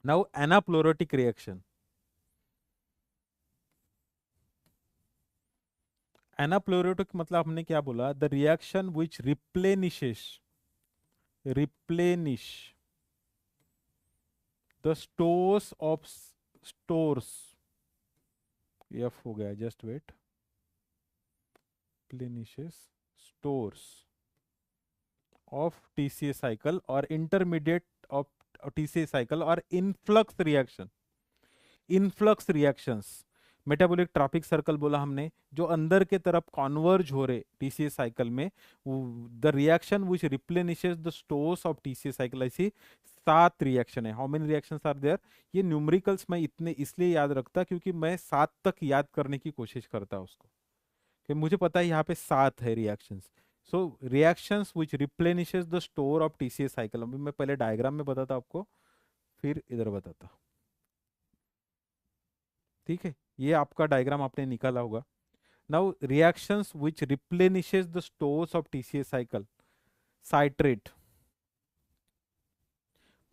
Now एनाप्लोरोटिक reaction. एनाप्लोरोटिक मतलब हमने क्या बोला? The reaction which replenish the stores of stores. एफ हो गया, just wait. replenishes stores of TCA cycle or intermediate of TCA cycle or influx reaction. Influx reactions, metabolic tropic circle बोला हमने, जो अंदर के तरफ कॉन्वर्ज हो रहे टीसीए साइकिल में, the reaction which replenishes the stores of TCA cycle. ऐसी 7 रिएक्शन है. How many reactions are there? ये न्यूमेरिकल्स मैं इतने इसलिए याद रखता क्योंकि मैं 7 तक याद करने की कोशिश करता उसको, कि मुझे पता है यहाँ पे 7 है reactions. So reactions which replenishes the store of TCA cycle. अभी मैं पहले डायग्राम में बताता आपको, फिर इधर बताता. ठीक है, ये आपका डायग्राम आपने निकाला होगा. Now reactions which replenishes the stores of TCA cycle. Citrate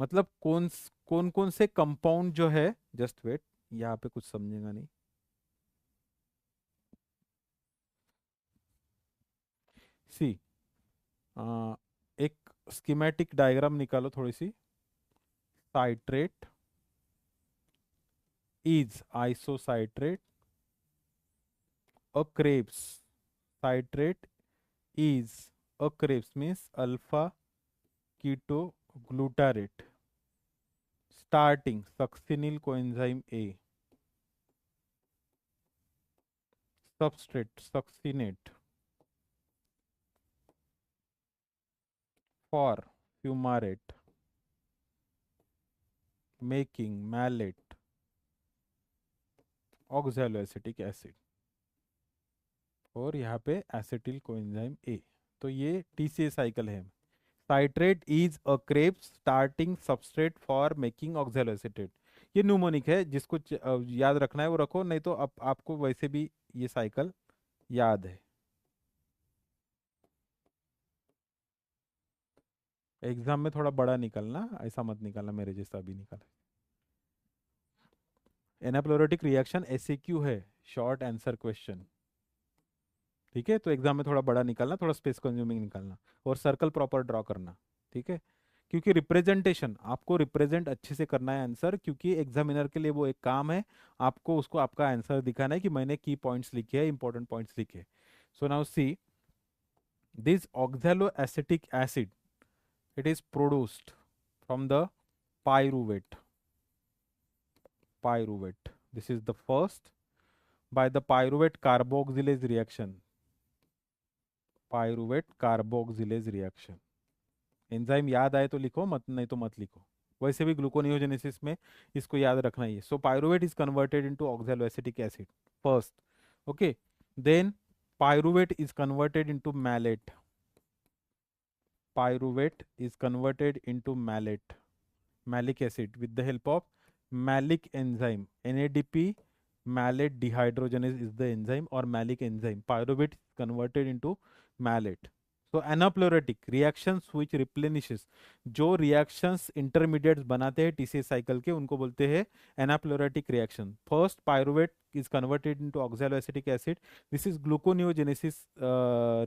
मतलब कौन कौन से कंपाउंड जो है, जस्ट वेट, यहाँ पे कुछ समझेगा नहीं. सी एक स्कीमेटिक डायग्राम निकालो थोड़ी सी. Citrate is isocitrate. A Krebs citrate is a Krebs means alpha ketoglutarate. Starting succinyl coenzyme A. Substrate succinate. For fumarate. Making malate. Oxaloacetic acid. और यहाँ पे एसिटिल कोएंजाइम ए. तो ये टीसीए साइकिल है. Citrate is a Krebs starting substrate for making oxaloacetate. ये mnemonic है, जिसको याद रखना है वो रखो, नहीं तो आपको वैसे भी ये साइकिल याद है. एग्जाम में थोड़ा बड़ा निकलना, ऐसा मत निकालना मेरे जैसा भी निकाला. एनाप्लोरेटिक रिएक्शन एसएक्यू है, शॉर्ट आंसर क्वेश्चन. ठीक है, तो एग्जाम में थोड़ा बड़ा निकालना, थोड़ा स्पेस कंज्यूमिंग निकालना, और सर्कल प्रॉपर ड्रॉ करना. ठीक है, क्योंकि रिप्रेजेंटेशन आपको रिप्रेजेंट अच्छे से करना है आंसर, क्योंकि एग्जामिनर के लिए वो एक काम है, आपको उसको आपका आंसर दिखाना है कि मैंने की पॉइंट्स लिखे हैं, इंपॉर्टेंट पॉइंट्स लिखे. So now see this oxaloacetic acid, it is produced from the pyruvate. This is the first by the pyruvate carboxylase reaction. Enzyme याद आए तो लिखो, मत नहीं तो मत लिखो. वैसे भी ग्लूकोनियोजेनेसिस में इसको याद रखना ही है. So pyruvate is converted into oxaloacetic acid first Okay, then pyruvate is converted into malate. Pyruvate is converted into malate, malic acid, with the help of malic enzyme. NADP malate dehydrogenase is the enzyme or malic enzyme. Pyruvate is converted into malate. So anapleuritic reactions which replenishes, जो reactions intermediates बनाते हैं TCA cycle के, उनको बोलते हैं anapleuritic reaction. First pyruvate is converted into oxaloacetic acid. This is gluconeogenesis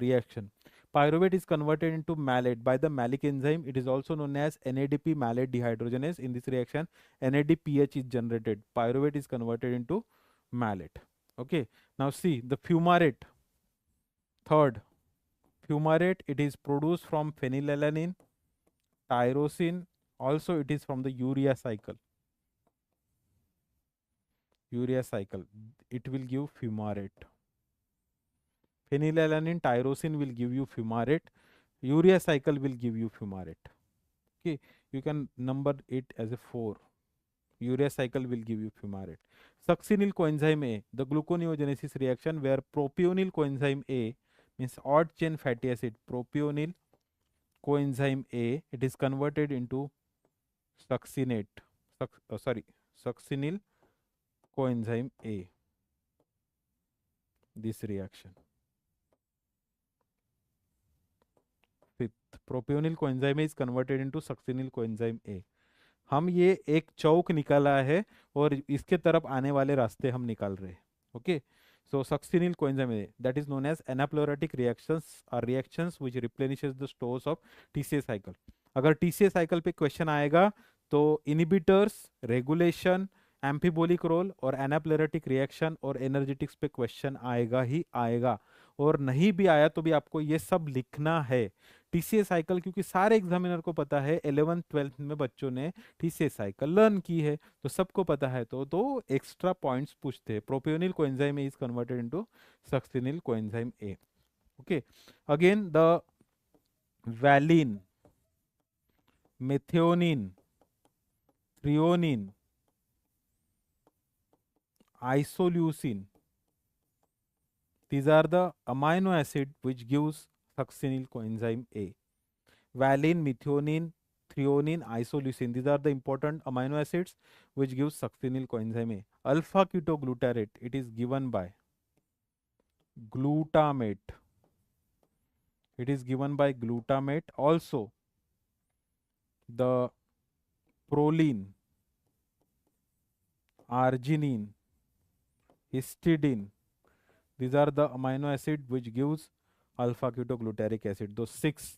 reaction. Pyruvate is converted into malate by the malic enzyme. It is also known as NADP malate dehydrogenase. In this reaction, NADPH is generated. Pyruvate is converted into malate. Okay. Now see the fumarate. Third, fumarate. It is produced from phenylalanine, tyrosine. Also, it is from the urea cycle. Urea cycle. It will give fumarate. Phenylalanine, tyrosine will give you fumarate. Urea cycle will give you fumarate. Okay, you can number it as a 4. Urea cycle will give you fumarate. Succinyl coenzyme A, the gluconeogenesis reaction where propionyl coenzyme A means odd chain fatty acid, propionyl coenzyme A, it is converted into succinate, succinyl coenzyme A, this reaction. Fifth, propionyl coenzyme A is converted into succinyl coenzyme A. हम ये एक चौक निकाला है और इसके तरफ आने वाले रास्ते हम निकाल रहे हैं. Okay, so succinyl coenzyme A, that is known as anapleuritic reactions or reactions which replenishes the stores of TCA cycle. अगर TCA cycle पे क्वेश्चन आएगा तो इनिबिटर्स, रेगुलेशन, एम्फिबोलिक रोल और एनाप्लेरेटिक रिएक्शन और एनर्जेटिक्स पे क्वेश्चन आएगा ही आएगा. और नहीं भी आया तो भी आपको ये सब लिखना है. टीसीए साइकिल क्योंकि सारे एग्जामिनर को पता है, 11th-12th में बच्चों ने टीसीए साइकिल लर्न की है तो सबको पता है, तो दो एक्स्ट्रा पॉइंट्स पूछते हैं. Propionyl coenzyme A is converted into succinyl coenzyme A. Okay, again the valine, methionine, threonine, isoleucine, these are the amino acid which gives succinyl coenzyme A. Valine, methionine, threonine, isoleucine, these are the important amino acids which gives succinyl coenzyme A. Alpha ketoglutarate, it is given by glutamate. It is given by glutamate. Also the proline, arginine, histidine, these are the amino acid which gives alpha ketogluteric acid. Those 6.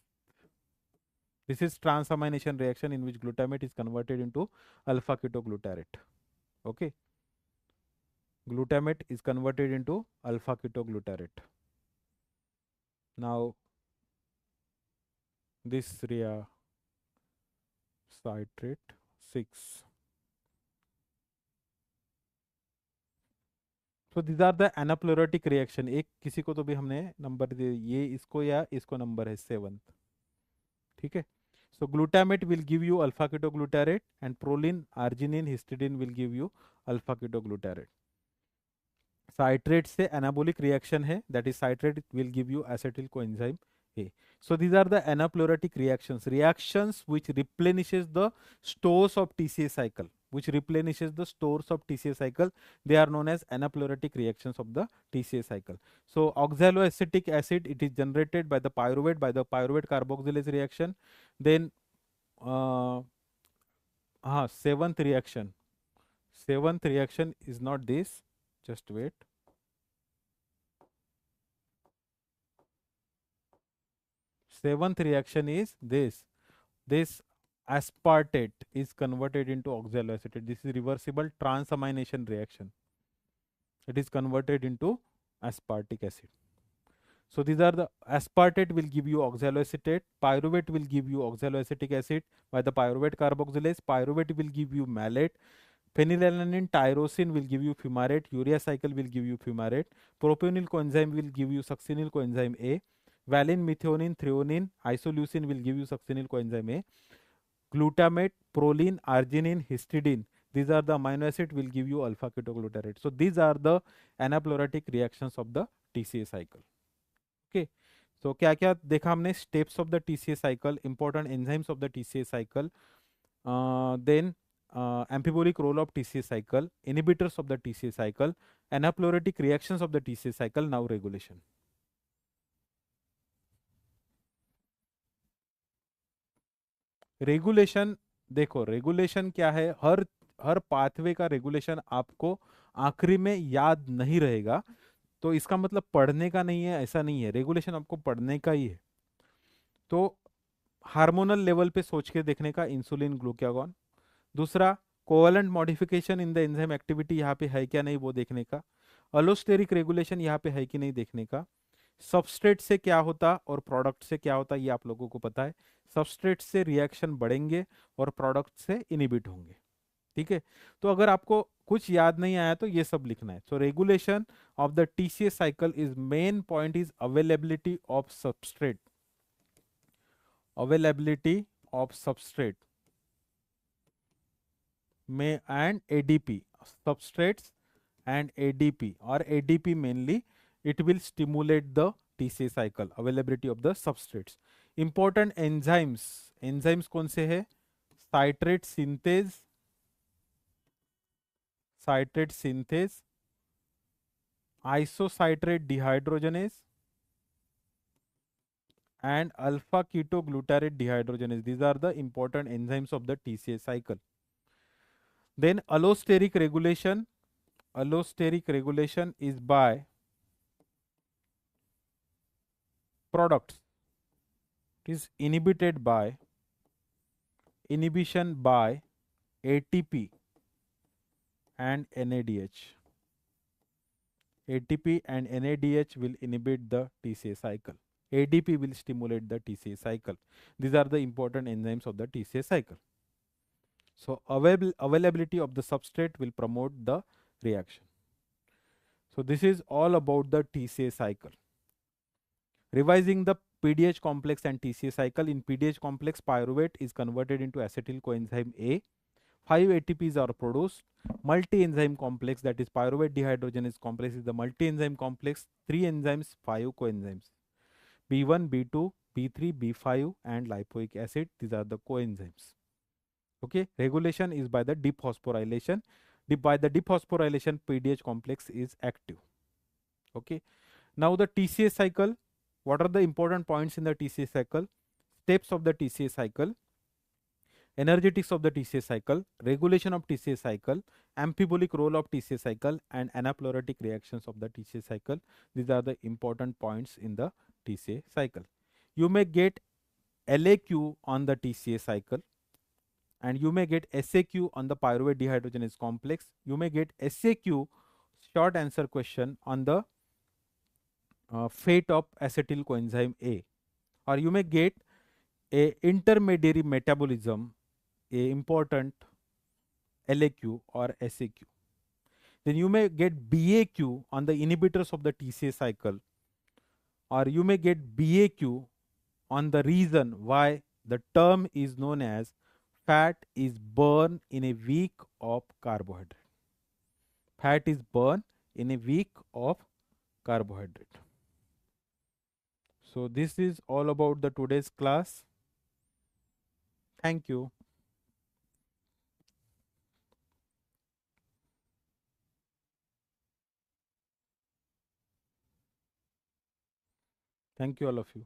This is transamination reaction in which glutamate is converted into alpha ketoglutarate. Okay, glutamate is converted into alpha ketoglutarate. Now this citrate 6. तो these are the एनाप्लोरेटिक reaction. एक किसी को तो भी हमने number दे, ये इसको या इसको नंबर है 7th. ठीक है, so glutamate will give you alpha ketoglutarate and proline, arginine, histidine will give you alpha ketoglutarate. Citrate से एनाबोलिक रिएक्शन है, that is citrate will give you acetyl coenzyme A. So these are the anapleuritic reactions which replenishes the stores of TCA cycle. They are known as anapleuritic reactions of the TCA cycle. So oxaloacetic acid, it is generated by the pyruvate carboxylase reaction. Then seventh reaction is not this, just wait. Seventh reaction is this aspartate is converted into oxaloacetate. This is reversible transamination reaction. It is converted into aspartic acid. So these are the aspartate will give you oxaloacetate, pyruvate will give you oxaloacetic acid by the pyruvate carboxylase, pyruvate will give you malate, phenylalanine, tyrosine will give you fumarate, urea cycle will give you fumarate, propionyl coenzyme will give you succinyl coenzyme A, valine, methionine, threonine, isoleucine will give you succinyl coenzyme A, glutamate, proline, arginine, histidine, These are the amino acid will give you alpha ketoglutarate. So these are the anaplerotic reactions of the TCA cycle. Okay. So क्या क्या देखा हमने, steps of the TCA cycle, important enzymes of the TCA cycle, then amphibolic role of TCA cycle, inhibitors of the TCA cycle, anaplerotic reactions of the TCA cycle. Now regulation. Regulation, देखो regulation क्या है, हर हर pathway का regulation आपको आखिरी में याद नहीं रहेगा, तो इसका मतलब पढ़ने का नहीं है, ऐसा नहीं है, रेगुलेशन आपको पढ़ने का ही है। तो हार्मोनल लेवल पे सोच के देखने का, इंसुलिन ग्लूकागॉन। दूसरा, covalent modification in the enzyme activity यहाँ पे है क्या नहीं वो देखने का। अलोस्टेरिक रेगुलेशन यहाँ पे है कि नहीं देखने का। सबस्ट्रेट से क्या होता और प्रोडक्ट से क्या होता ये आप लोगों को पता है। सबस्ट्रेट से रिएक्शन बढ़ेंगे और प्रोडक्ट से इनिबिट होंगे। ठीक है, तो अगर आपको कुछ याद नहीं आया तो ये सब लिखना है। So regulation of the TCA cycle is main point is availability of substrate, availability of substrate में and ADP, substrates and ADP, or ADP mainly, it will stimulate the TCA cycle, availability of the substrates. Important enzymes, enzymes कौन से है, citrate synthase, citrate synthase, isocitrate dehydrogenase and alpha ketoglutarate dehydrogenase. These are the important enzymes of the TCA cycle. Then allosteric regulation, allosteric regulation is by products. It is inhibited by inhibition by ATP and NADH. ATP and NADH will inhibit the TCA cycle. ADP will stimulate the TCA cycle. These are the important enzymes of the TCA cycle. So availability of the substrate will promote the reaction. So this is all about the TCA cycle. Revising the PDH complex and TCA cycle. In PDH complex, pyruvate is converted into acetyl coenzyme A. 5 ATPs are produced. Multi-enzyme complex, that is pyruvate dehydrogenase complex, is the multi-enzyme complex. 3 enzymes, 5 coenzymes. B1, B2, B3, B5 and lipoic acid. These are the coenzymes. Okay. Regulation is by the dephosphorylation. By the dephosphorylation, PDH complex is active. Okay. Now the TCA cycle. What are the important points in the TCA cycle? Steps of the TCA cycle, energetics of the TCA cycle, regulation of TCA cycle, amphibolic role of TCA cycle, and anaplerotic reactions of the TCA cycle. These are the important points in the TCA cycle. You may get LAQ on the TCA cycle, and you may get SAQ on the pyruvate dehydrogenase complex. You may get SAQ, short answer question, on the fate of acetyl coenzyme A, or you may get a intermediary metabolism, a important LAQ or SAQ. Then you may get BAQ on the inhibitors of the TCA cycle, or you may get BAQ on the reason why the term is known as fat is burned in a week of carbohydrate. Fat is burned in a week of carbohydrate. So this is all about the today's class. Thank you. Thank you all of you.